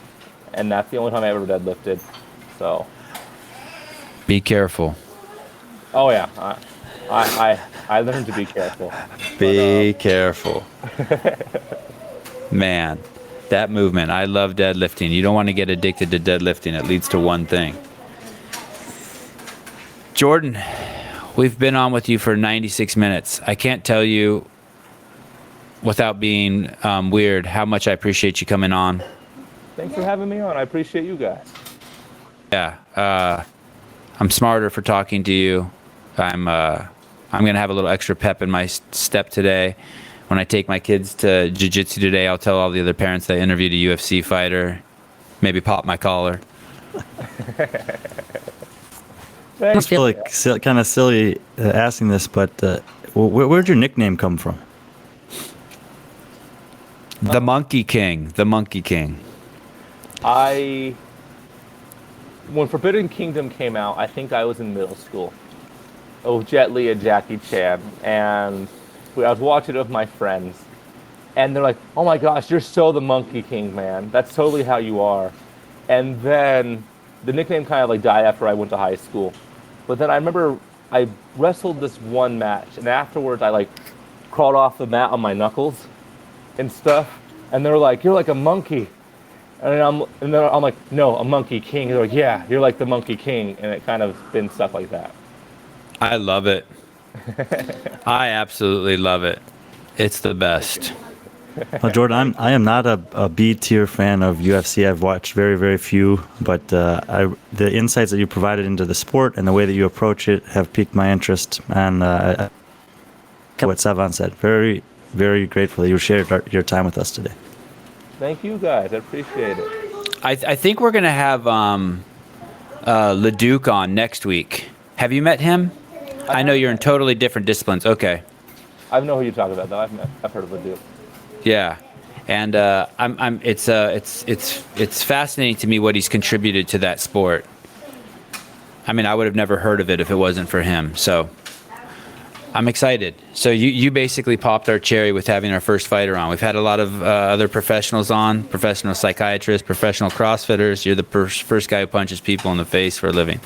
And that's the only time I ever deadlifted. So. Be careful. Oh yeah, I learned to be careful. Be careful. Man, that movement. I love deadlifting. You don't want to get addicted to deadlifting. It leads to one thing. Jordan, we've been on with you for 96 minutes. I can't tell you without being weird how much I appreciate you coming on. Thanks for having me on. I appreciate you guys. Yeah, I'm smarter for talking to you. I'm gonna have a little extra pep in my step today. When I take my kids to jiu-jitsu today, I'll tell all the other parents that I interviewed a UFC fighter. Maybe pop my collar. I feel like kind of silly asking this, but where'd your nickname come from? The Monkey King. The Monkey King. When Forbidden Kingdom came out, I think I was in middle school. Oh, Jet Li and Jackie Chan, and I was watching it with my friends, and they're like, "Oh my gosh, you're so the Monkey King, man. That's totally how you are." And then the nickname kind of like died after I went to high school. But then I remember I wrestled this one match, and afterwards I like crawled off the mat on my knuckles and stuff, and they were like, "You're like a monkey." And then I'm like, "No, a Monkey King." They're like, "Yeah, you're like the Monkey King," and it kind of been stuff like that. I love it. I absolutely love it. It's the best. Well, Jordan, I am not a B tier fan of UFC. I've watched very, very few, but the insights that you provided into the sport and the way that you approach it have piqued my interest. And what Sevan said, very, very grateful that you shared your time with us today. Thank you guys. I appreciate it. I think we're gonna have Leduc on next week. Have you met him? I know you're in totally different disciplines. Okay. I know who you're talking about, though. I've heard of Leduc. Yeah, and it's fascinating to me what he's contributed to that sport. I mean, I would have never heard of it if it wasn't for him. So I'm excited. So you basically popped our cherry with having our first fighter on. We've had a lot of other professionals on, professional psychiatrists, professional CrossFitters. You're the first guy who punches people in the face for a living.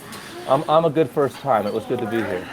I'm a good first time. It was good to be here.